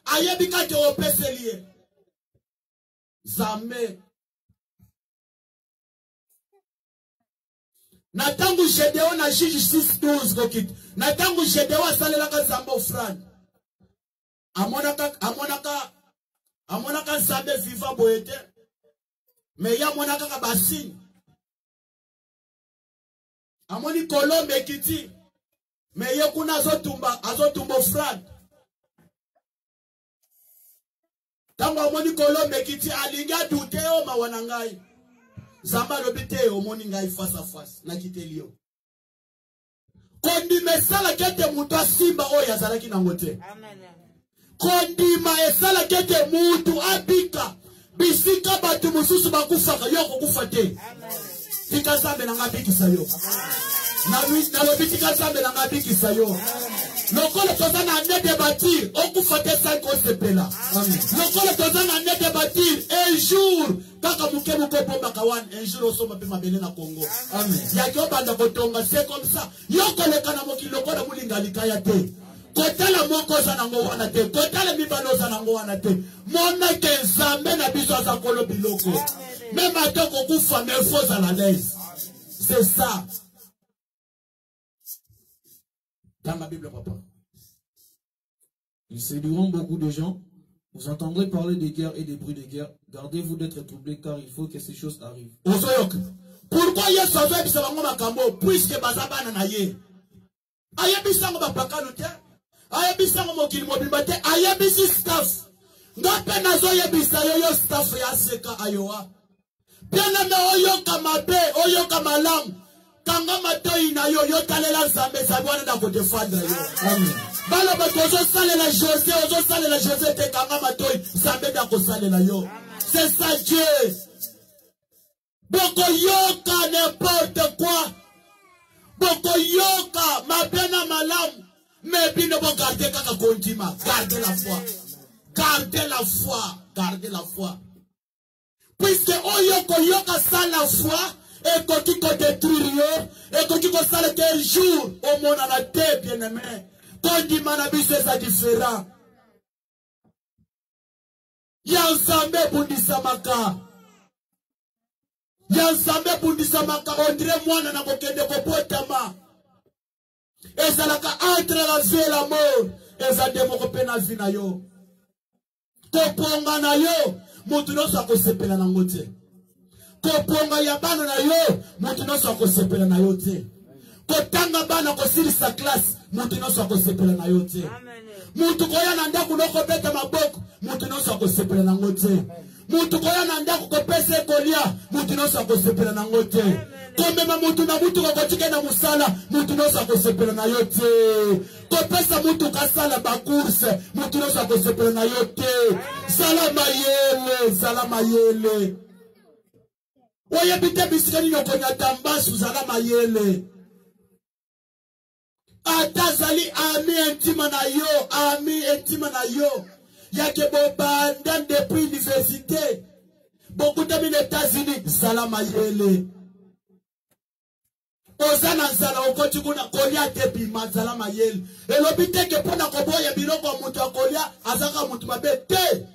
ayebi kati opesa liye. Nzambe na tangu Gédéon na Juge 6:12 kokit na tangu Gédéon asalelaka Nzambe offrande amonaka Nzambe viva boyete mais ya monaka ka basine amoni kolombe kiti mais ye kuna azotumba offrande tango amoni kolombe kiti alinga dute o mawana ngai Nzambe alobi te omoni ngai face à face na kiteli yo kondima esala kete mutu asimba oyo azalaki nango te amen. Kondima esala kete mutu abika bisika batu mususu bakufaka yo kokufa te tika Nzambe na ngabikisa yo na lobi tika Nzambe na ngabikisa yo lokolo toza na nede batir okufa te sanko sepela lokolo toza na nede batir un jour kaka muke muko bomba kawan un jour osoma pe mabele na Congo amen yaki obanda kotonga c'est comme ça yo koleka na mokili lokola mulinga likaya te kotala moko za nango wana te kotala mibalo za nango wana te mona ke Nzambe na biso za kolo biloko même atoko kufa mais faut à la l'aise c'est ça dans la Bible papa. Ils séduiront beaucoup de gens. Vous entendrez parler de guerre et des bruits de guerre. Gardez-vous d'être troublés car il faut que ces choses arrivent. Pourquoi Yesu a fait ça makambo puisque bazabana na ye ayebisa ngo bapakano te ayebisa ngo mokili mobimba te ayebisi staff ngape nazo yebisa yo staff ya seka ayoa pena na oyoka mabe oyoka malamu kanga matoi na yo talela Nzambe sabwana na ko defendre yo amen balo bakozo salela José te kanga matoi Nzambe na ko salela yo c'est ça Dieu boko yoka n'importe quoi boko yoka mapena malamu mais bino bo garder kaka kontima garder la foi puisque oyoko yoka sans la foi et koki ko détruire yo et koki ko sala quel jour au monde na te bien-aimé kondima na biso eza différent ya Nzambe bundisamaka ya Nzambe bundisamaka ondire mwana na kokende kopotama ezalaka entre la vie et la mort eza demoko pe na vie na yo koponga na yo mutu nyonso akosepela nango te koponga ya bana na yo mutu nyonso akosepela na yo te kotanga bana kosilisa classe mutu nyonso akosepela na yo te mutu koya na ndako nokobeta maboko mutu nyonso akosepela nango te mutu koya na ndako kopesa ekolia mutu nyonso akosepela nango te komema mutu na mutu kokotika na musala mutu nyonso akosepela na yo te kopesa mutu kasala bacourse mutu nyonso akosepela na yo te salama yele oyebite bisika nini okonyata mbasu zala mayele Atazali ami intime na yo, ami intime na yo. Yake bobanda depuis l'université. Beaucoup d'amis aux États-Unis, Salama Yele. Ozana Zala, okoti kuna kolia tepi Salama Yele. Et l'obité que pour na koboya biloko mutu akolia, azaka mutu mabete.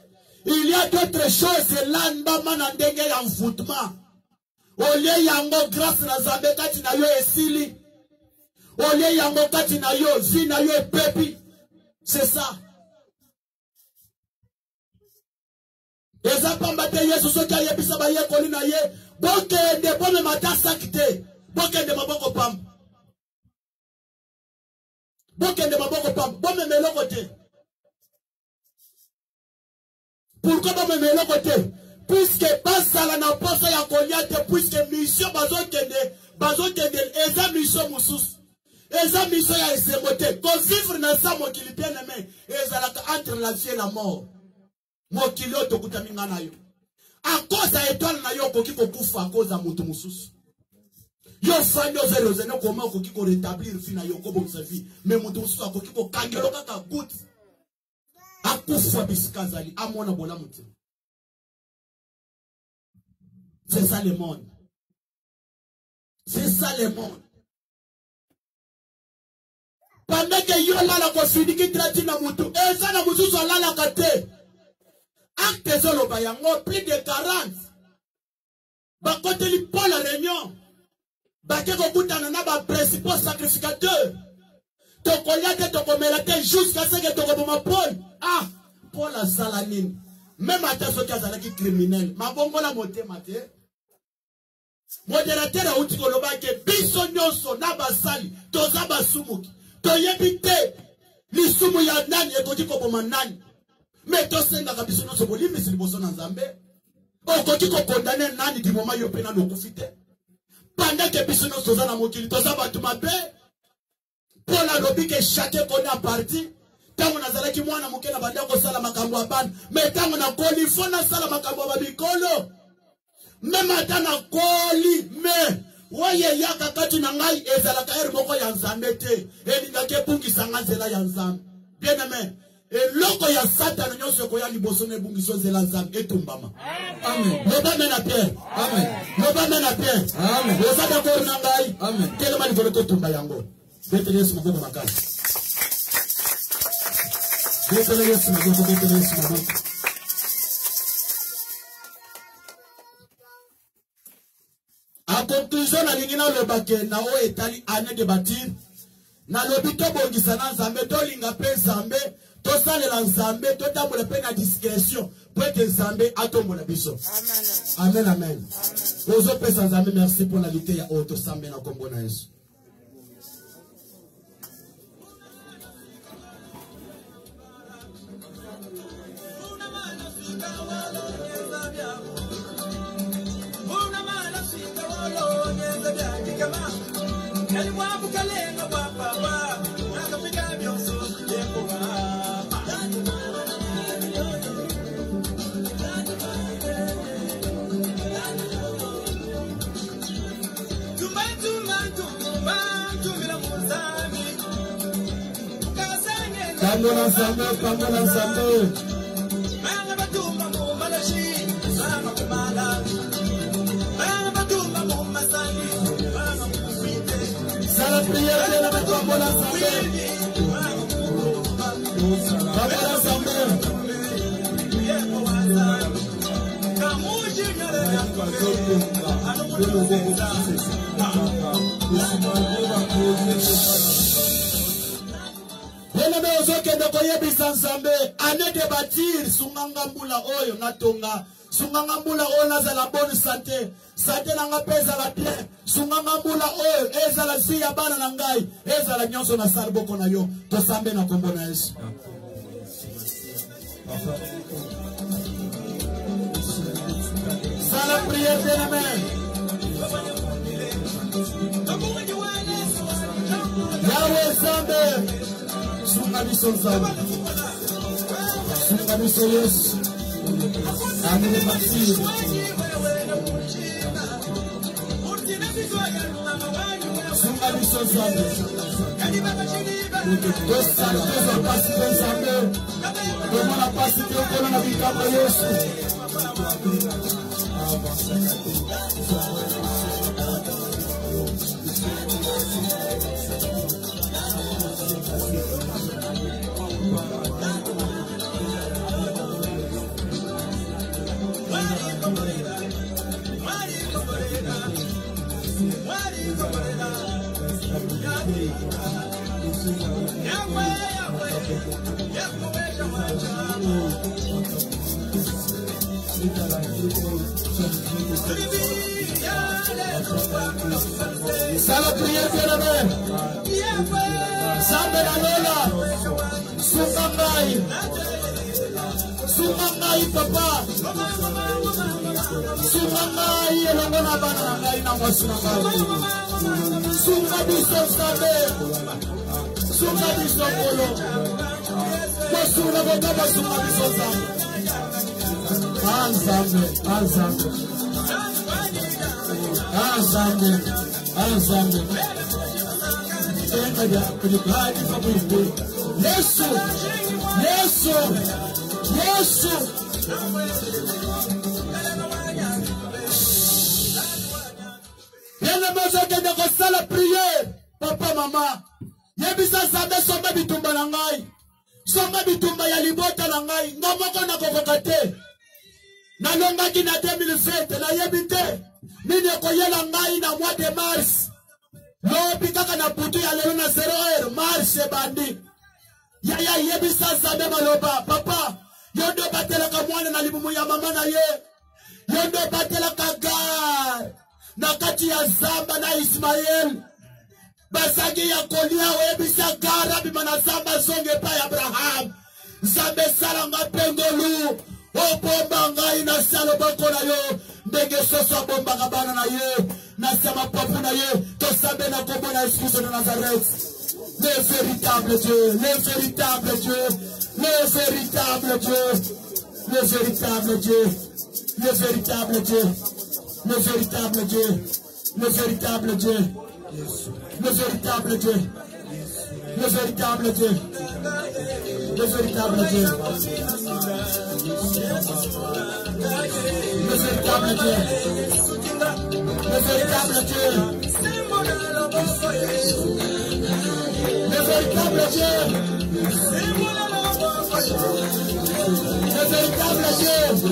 Il y a d'autres choses, l'anba manandenge ya mfoutement. Olie yango grâce na Zambé kati na yo esili. Olie yango kati na yo, zi na yo pepi. C'est ça. Eza pambate Yesu soki ayebisa ba ye koli na ye bokende bome matasa kite bokende maboko pam bokende maboko pam bome meloko te. Pourquoi bome meloko te? Puisque basala na posa ya kolia te, puisque mission bazokende eza mission mususu eza mission ya esemote ko vivre na sa mokili bien aimé ezalaka entre la vie et la mort. Mokilio tokutaminga na yo. A cause ya étoile na yo koki kokufa a cause ya mutu mususu. Yo fandi ozerozene koma koki ko rétablir fi na yo ko bonsa vie. Mais mutu mususu akoki ko kangelo kaka good. Akufa bisikazali amona bona mutu. C'est ça le monde. C'est ça le monde. Pendant que yo lala ko fidiki trati na mutu, eza na mususu lala kate. Acte zolo bayango plus de 40. Bakoteli Paul la réunion. Bakeko kutana na ba principaux sacrificateurs. Tokoyate tokomelate jusqu'à ce que tokoboma Paul. Ah, Paul a salanine. Même à ta soki azalaki criminel. Mabongola motema te. Modérateur a uti koloba ke biso nyonso na basali toza basumuki. Toyebi te lisumu ya nani ekoti koboma nani. Mais to senga kabiso no soboli misili boso na Nzambe. Okoki ko condamner nani di moment yo pena no kufite. Pendant que biso no soza na mokili toza batu mabe. Paul alobi ke chacun connaît parti. Tango nazalaki mwana moke na banda ko sala makambo abana. Mais tango na koli fona sala makambo babikolo. Même ata na koli mais woye yaka kati na ngai ezalaka ere moko ya Nzambe te. Elinga ke pungi sanga nzela ya Nzambe. Bien aimé. Et loko ya Satan nyonso ko ya liboso ne bungiso zela Nzambe etumbama. Amen. Loba mena Pierre. Amen. Loba mena Pierre. Amen. Oza d'accord na ngai. Amen. Tele mali volo to tumba yango. Betele Yesu maboko makasi. Betele Yesu maboko, betele Yesu maboko. En conclusion na lingina lobake na o etali année de bâtir. Na lobito bongisa na Nzambe to linga pe Nzambe. To salela Nzambe to tambola pe na discrétion pour que Nzambe atombola biso. Amen. Amen, amen. Ozo pesa Nzambe merci pour la lutte ya auto Nzambe na kombo na Yesu. Pamela Nzambe, Pamela Nzambe. Sala prière de la Pamela Nzambe. Pamela Nzambe. Année de bâtir, Sungangambula oyo natonga, Sungangambula oyo naza la bonne santé, santé nanga pesa la bien, Sungangambula oyo eza la siya bana nangai, eza la nyonso na salboko na yo, to sambe na kombo na Yesu. Sala prière de la main. Yahweh Zambe. Sungabiso Nzambe. Sungabiso Yesu. Amen baptise. Sunga biso Nzambe. Toza pasi pe Nzambe. Tomona pasi te okolo na bikambo Yesu. Ça la prière bien-aimé. Zambe na lola. Sungangai papa. Sungangai elongo na bana na ngai na mwasi na ngai. Sunga biso Zambe. Sunga biso kolo. Masuna baba sunga biso Zambe. Anzambe. Yesu. La prière, papa, maman. Yebisa Zambe somba bitumba na ngai. Somba bitumba ya libota na ngai. Ngomoko na kokokate. Na longaki na 2020 na yebite. Nini koyela ngai na mois de mars. Lobi kaka na putu ya lelo na 0 mars bandi. Ya yebisa Zambe maloba. Papa, yondo batela ka mwana na libumu ya mama na ye. Yondo batela ka gar. Na kati ya Zamba na Ismael. Basagi ya kolia webisa gara bimana Zamba zonge pa ya Abraham. Zambe salanga pengolu. O bomba ngai na salo bako na yo. Ndenge soso bomba kabana na ye. Na sama papu na ye. To sabe na kombo na excuse na Nazareth. Le véritable Dieu. Le véritable Dieu. Le véritable Dieu. Le véritable Dieu. Le véritable Dieu. Le véritable Dieu. Le véritable Dieu. Le véritable Dieu. Le véritable Dieu. Le véritable Dieu. Le véritable Dieu. Le véritable Dieu. Le véritable Dieu. Le véritable Dieu.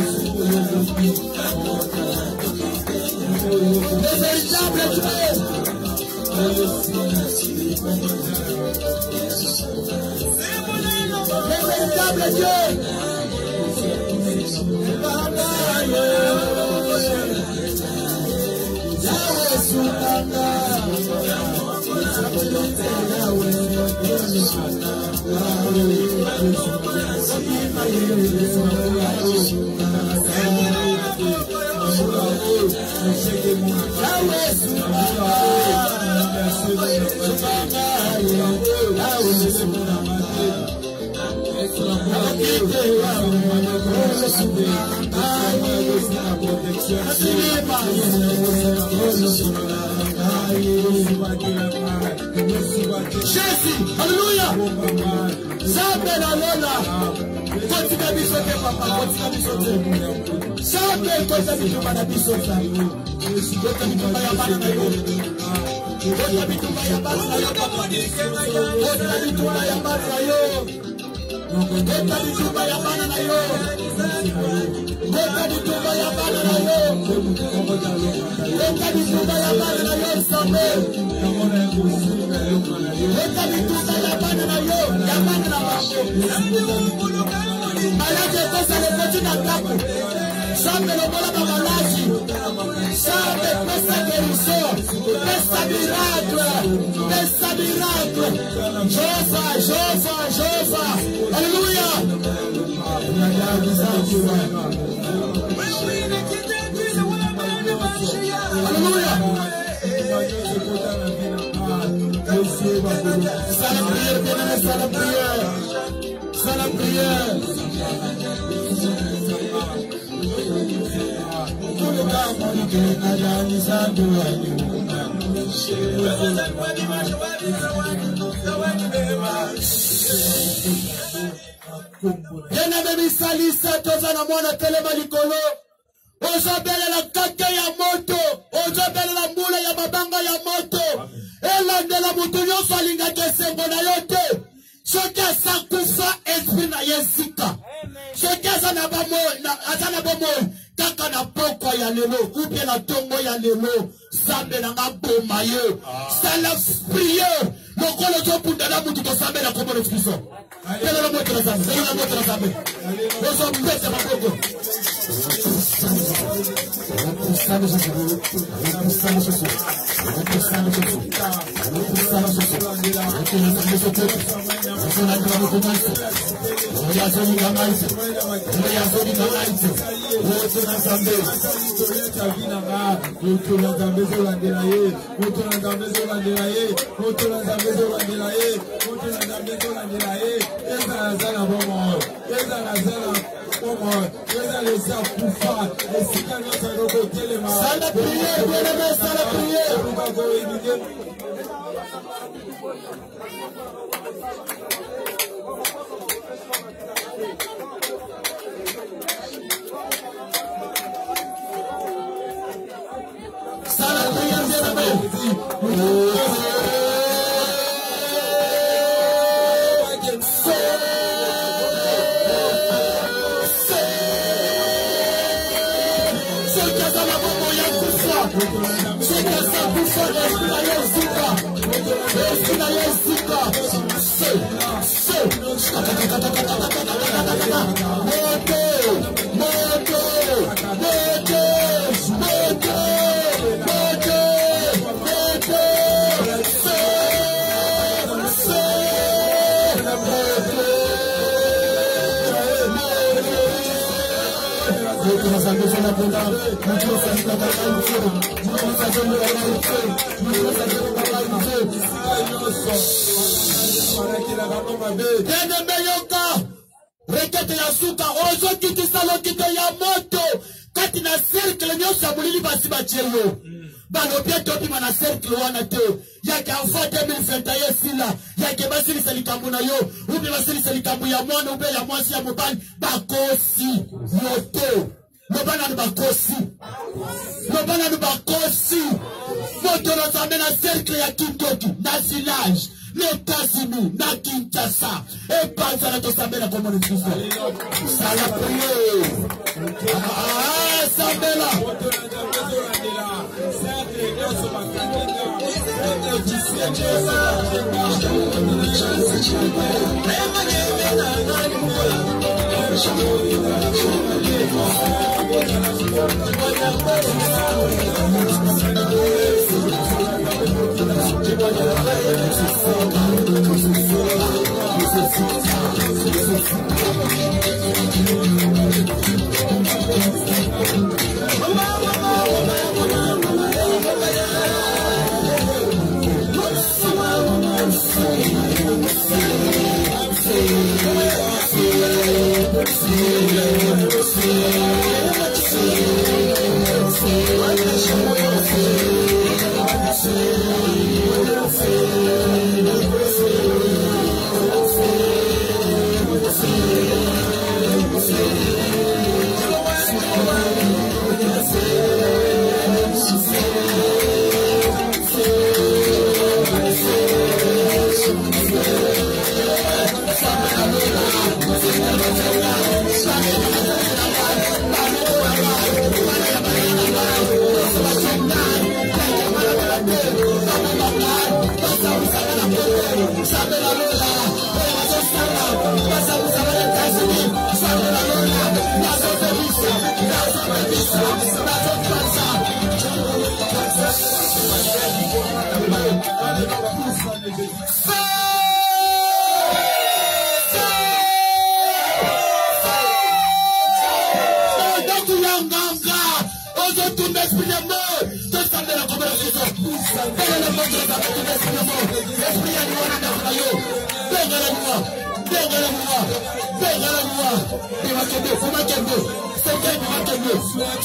Le véritable Dieu. Le véritable Dieu. Jésus, alléluia. Zambe na lola. Continue bisote papa, continue bisote. Zambe continue bisote bisote. Continue bisote ya bana na yo. Continue bisote ya bana na yo papa. Continue bisote ya bana na yo. Continue bisote ya bana na yo. Continue bisote ya bana na yo. Continue bisote ya bana na yo Zambe. Weka mituka ya bana na yo, ya bana na wako. Malaje kosa lepoti na tapu. Zambe lobola ba malaji. Zambe pesa guérison, pesa miracle, pesa miracle. Jehova. Alléluia. Alléluia. Ça la prière, bien-aimé, ça la prière. Ça la prière. Bien-aimé Misalisa, tozana mwana telema likolo. Ozobele la kake ya moto. Ozobele la mbula ya mabanga ya moto. Elandela mutu nyonso alingaki esengo na yo te. Soki asakufa esprit na yesika. Soki aza na bomoi kaka na pokwa ya lelo ou bien na tongo ya lelo sambe na nga boma ye. Sala prière. Lokolo topunda na mutu tosambe na kombo Kristo. Tele na moto na sambe. Tele na moto na sambe. Ozo mpese maboko. Sala prière, bien-aimé, sala prière. Sala prière, bien-aimé. Bien-aimé yoka, rekete ya suka, ozo kiti salo kito ya moto, kati na cercle nyonso ya mulili basi bachelo. Bano pia topi mana cercle wana te, yake afa 2021 sila, yake basili selikambu na yo, ube basili selikambu ya mwana, ube ya mwasi ya mobani, bakosi, yote. Nobana ni bakosi. Nobana ni bakosi. Moto na zambe na cercle ya Kintoki, na village, l'États-Unis, na Kinshasa. Et pas ça na to zambe na komoni Kristo. Sala prière. Ah, zambe la.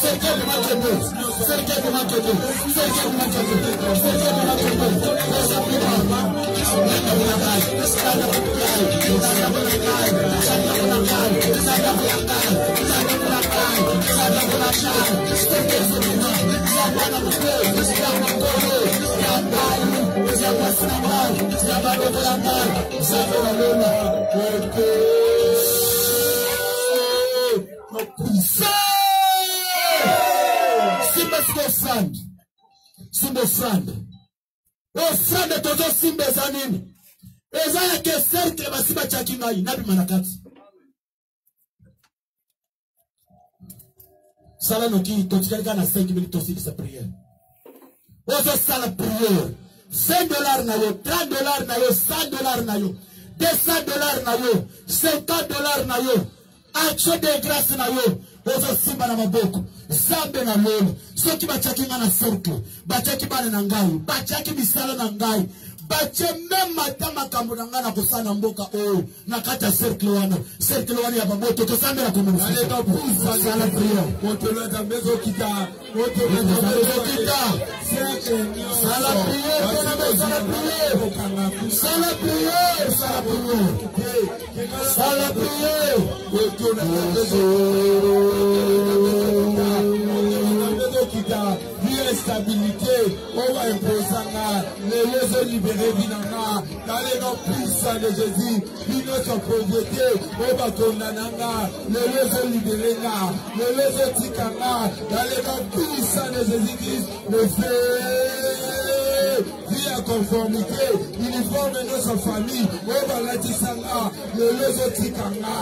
Cerca de Offrande tozo simbe zanini. Eza ya ke cercle basiba chakingai nabi manakati. Sala noki totikalika na 5 minutes aussi de sa prière. Ozo sala prière. $20 na yo, $30 na yo, $100 na yo, $200 na yo, $50 na yo. Action de grâce na yo. Ozo simba na maboko. Zambe na lolo. Soki bachaki nga na cercle. Bachaki bana na ngai. Bachaki bisala na ngai. Bache mema tama kambu na nga na kusana mboka. Oh, nakata cercle wana. Cercle wana ya bamoto. Tosambe na kumunu. Aleka pusa. Sala prière. Motolo ya mezo kita. Motolo ya mezo kita. Sala prière. Sala prière. Sala prière. Sala prière. Sala prière. Motolo ya mezo kita. Stabilité, on va imposer les leçons libérées vinanga, dans les noms puissants de Jésus, l'innocent pauvreté, on va condamner les leçons libérées, les leçons tikanga, dans les noms puissants de Jésus-Christ, le feu, vie en conformité, uniforme de notre famille, on va la tisanga, les leçons tikanga,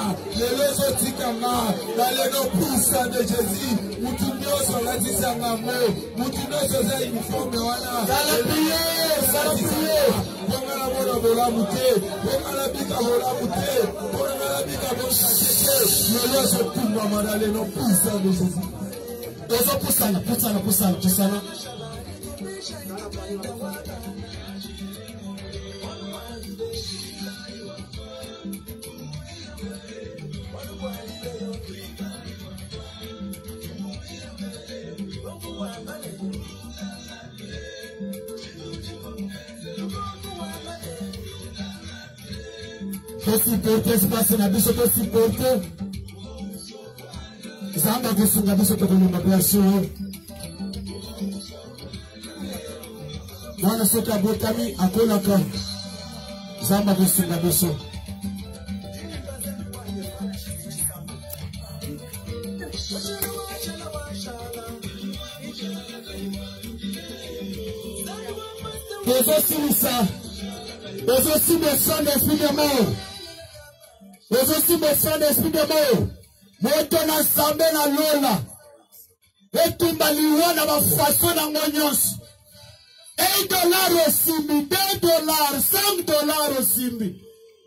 dans les noms puissants de Jésus, où tout le monde sur la tisanga, Mutino soza uniforme wana. Sala prière, sala prière. Bonga la bola bola mute, bonga la bika bola mute, bonga la bika bola mute. Lelo se tumba madale no puissant de Jésus. Ozo pusana, pusana, pusana, pusana. Supporter espace na biso to supporter zamba kusunga biso to kulumba population wana soka botami akola ka zamba kusunga biso Ozo si me son d'esprit de mort. Ozo si me son d'esprit de mort. Moto na sambe na lola. Etumba liwana ba façon na ngonyos. $1 osimbi, $2, $5 osimbi.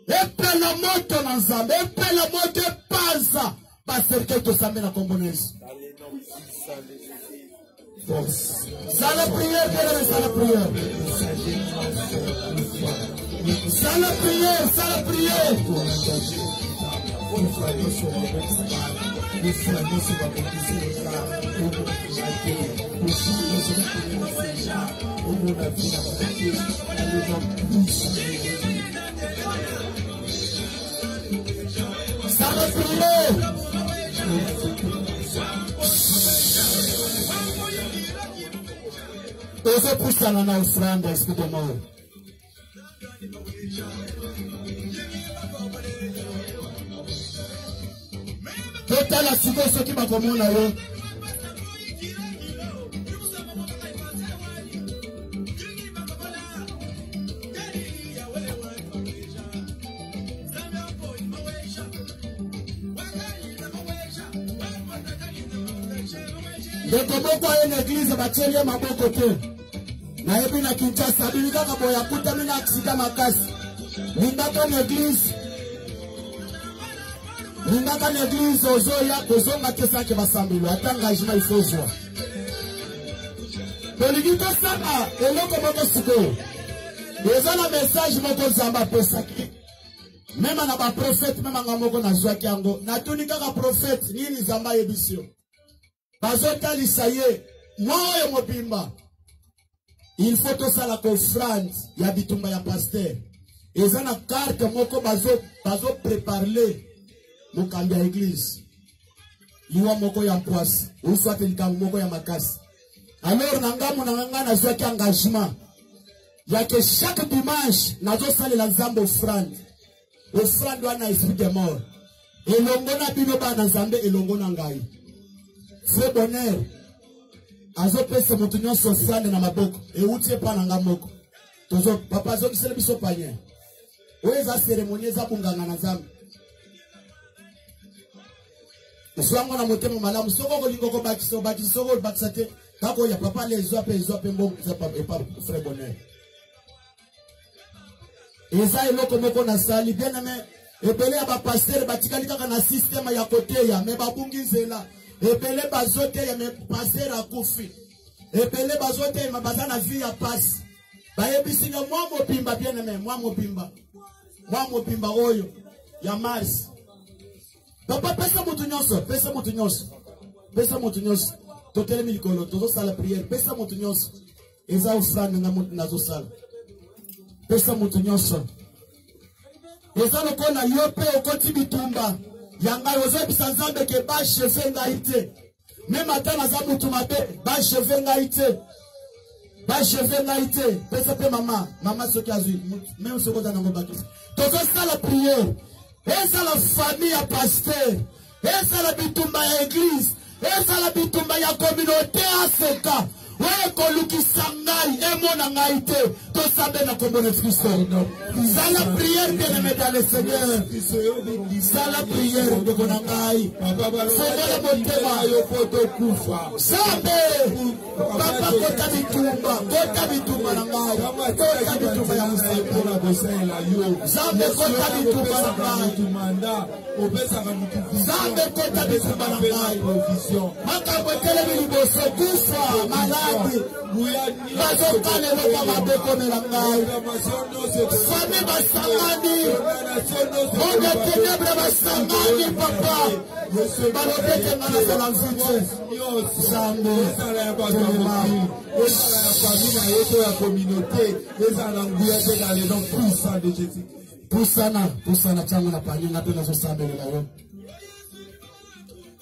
Epela moto na zambe, epela moto epaza. Baserke to sambe na kombonesi. Sala prière, sala prière. Sala prière, sala prière. Sala prière. Ozo pusana na ofranda Espírito Amor. Totala siko soki bakomona yo. Ndeko boko ayo na église batieli maboko te. Na yebi na Kinshasa binika kaboya kuta mina aksida makasi. Lingaka na église. Lingaka na église ozoya kozonga kesa ke basambelo ata engagement ifozwa. Tolingi tosala eloko moko sikoyo. Eza na message moko Nzambe pesaki. Mema na ba prophète mema ngamoko na zwaki yango. Natuni kaka prophète nini Nzambe yebisio. Bazotalisa ye moyo mobimba. Il faut que ça la confrante ya bitumba ya pasteur. Ils ont une carte moko bazo préparer mon cambia église. Liwa moko ya poisse. Ou soit le camp moko ya makasi. Alors nanga na zwaki engagement. Ya que chaque dimanche nazo sale la nzambe offrande. Offrande wana esprit de mort. Elongo na bino ba na nzambe elongo na ngai. Frère Bonheur. Azo pesa mutu nyonso offrande na maboko. E utie pa na nga moko. Tozo papa zo kisele biso panye. Weza cérémonie za bunganga na nzambe. Uswango na motema malamu soko kolingo ko bakisa soko bakisate. Kako ya papa les zope mbongo za papa Frère Bonheur. Eza eloko moko na sali bien aimé. Epele ba pasteur batikali kaka na système ya côté ya me babungi nzela. Epele bazote ya me pasteur akufi. Epele bazote ya mabazana vie ya passe. Bayebisinga mwa mopimba bien aimé, mwa mopimba oyo ya Mars. Papa pesa mutu nyonso. Totele milikolo, tozo sala prière, pesa mutu nyonso. Eza offrande nga mutu nazo sala. Pesa mutu nyonso. Eza lokola yo pe okoti bitumba. Yanga ozo bisa nzambe ke ba cheve ngai te. Même ata naza mutu mabe, ba cheve ngai te. Pesa pe mama soki azui, même soko za nango bakisi. Tozo sala prière. Eza la famille ya pasteur. Eza la bitumba ya église. Eza la bitumba ya communauté Afrika. Ouais, kolukisa ngai, emona ngai te. To sabe na kombo de Christo. Ça la prière bien aimé dans le Seigneur. Ça la prière de konangai. Seigneur motema yo poto kufa. Sabe. Papa kota bitumba na ngai. Kota bitumba ya musaipo na bosela yo. Sabe kota bitumba na ngai. Sabe kota bitumba na ngai. Makambo tele liboso kufa malade. Bazokane loka mabeko melangai. Fami basangani. Onde tenebre basangani papa. Balopeke ngana sala mfute. Zambo. Famille yeto ya communauté. Eza na nguya te dans les noms puissants de Jésus. Pusana changu na panyo na pena so sambe na yo.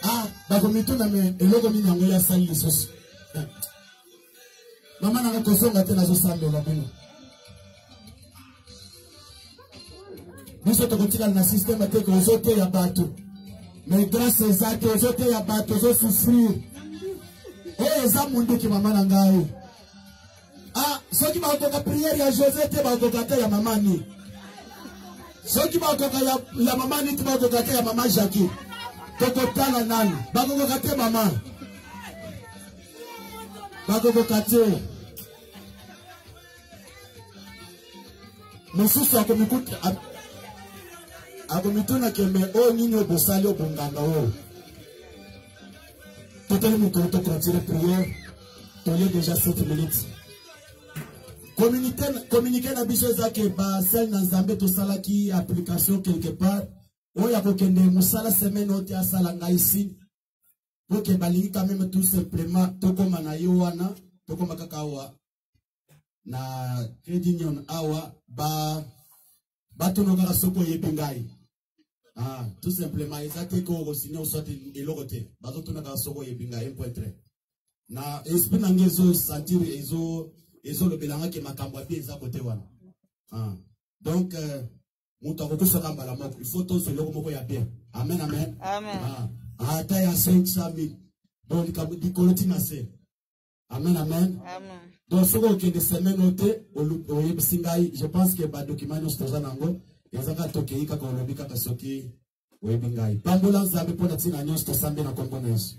Ah, bakomitu na me eloko mini yango ya sali lisoso. Mama na kosonga tena zo sambe la bino. Biso to kotika na système te ko zote ya bato. Mais grâce ezate zote ya bato zo souffrir. Eza mundu ki mama na ngai. Ah, soki ba ko ka prière ya José te ba ko ka te ya mama ni. Soki ba ko ka ya mama ni te ba ko ka te ya mama Jackie. Toko tala nani? Ba ko ka te mama. Bagogo kate. Mususu akomituna kembe o nini obosali obonganga o. Totali mukolo to continuer prière. Tolé déjà 7 minutes. Communiquer na biso ezake ba sel na nzambe to salaki application quelque part. Oya kokende musala semaine ote asala nga ici. Pour que balingi quand même tout simplement tokoma na yo wana tokoma kaka awa na credit union awa ba tonoka soko yebingai. Ah, tout simplement ezate ko signer o soit elorote ba tonoka soko yebingai 1.3 na esprit na ngezo sentir ezo le belanga ke makambo abi eza kote wana. Ah, donc muto akokusa kamba la moko il faut to seloko moko ya bien. Amen. Ah. Ata ya 500,000. Donc, il coloti na se. Amen. Donc, ce qu'on de semaine noté, je pense que le document nous est nango. Il y a un toke ika ko lobi kaka soki webingai. Pambola nzambe pona tina nyos to sambe na kombones.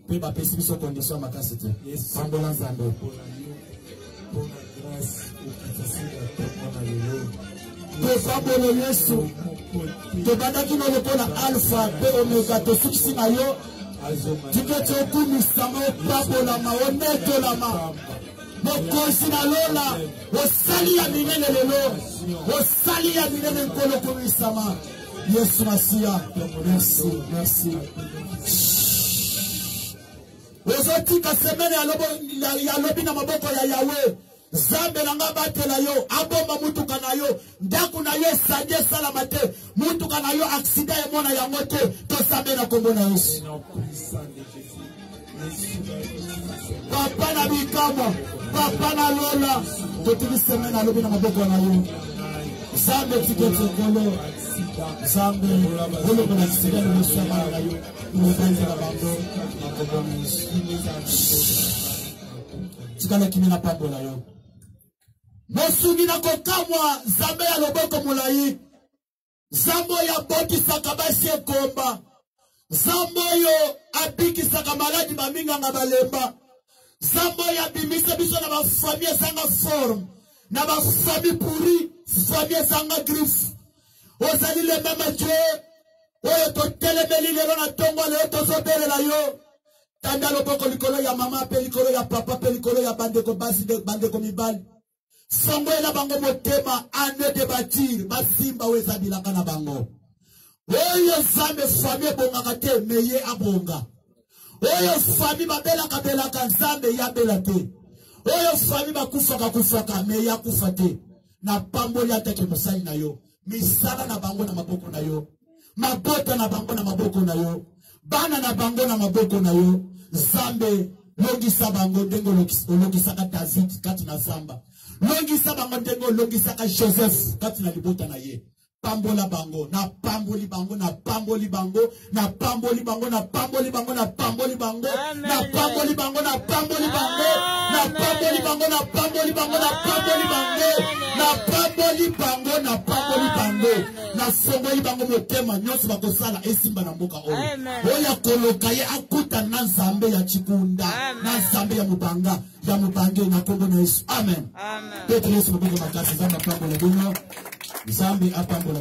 Pe ba pesi biso condition makasi te. Pambola nzambe pona grâce au kitasira tokona lelo. Pambolo Yesu. Tobandaki na lokola alpha pe omega to sukisi na yo. Tikote okumi sama opabola ma oneto la ma. Mokosi na lola osali ya minene lelo. Osali ya minene nkolo kumi sama. Yesu Masia. Merci. Ozotika semene ya lobi na maboko ya Yahweh. Zambe nanga batela yo, abomba mutuka na yo, ndaku na yo sanye salama te, mutuka na yo aksida ya mona ya mote, to zambe na kombo na Yesu. Papa na bikama, papa na lola, to tuli semaine na lobi na maboko na yo. Zambe tikete kolo, zambe, holo mona aksida na mosama na yo, umebanza na bando, na kombo na Yesu. Tikala kimi na pambo na yo. Mosungi na kokamwa zambe ya loboko mulai. Zambo ya boti sakabasi komba. Zambo yo abiki sakamaladi baminga nga balemba. Zambo ya bimisa biso na bafamie sanga forme. Na bafamie pourri, famie sanga griffe. Ozali le meme Dieu. Oyo to telemeli lelo na tongo leo tozobele la yo. Tanda loboko likolo ya mama pe likolo ya papa pe likolo ya bandeko basi de bandeko mibali. Sango ela bango motema ane de batir basimba weza bilaka na bango. Oyo zambe famille bongaka te meye abonga. Oyo famille babelaka belaka zambe ya belate. Oyo famille bakufaka kufaka meya kufate. Na pamboli atake mosali na yo. Misala na bango na maboko na yo. Mabota na bango na maboko na yo. Bana na bango na maboko na yo. Zambe longisa bango dengo logisaka David kati na samba. Longisa bango dengo logisaka Joseph kati na libota na ye. Pambola bango na pamboli bango na pamboli bango na pamboli bango na pamboli bango na pamboli bango na pamboli bango na pamboli bango na pamboli bango na pamboli bango na pamboli bango na pamboli bango na pamboli bango na songoli bango motema nyonso bakosala esimba na mboka oyo oya koloka ye akuta na nzambe ya chikunda na nzambe ya mubanga ya mubange na kombo na Yesu amen. Petro Yesu maboko makasi zamba pambola bino Zambi apambola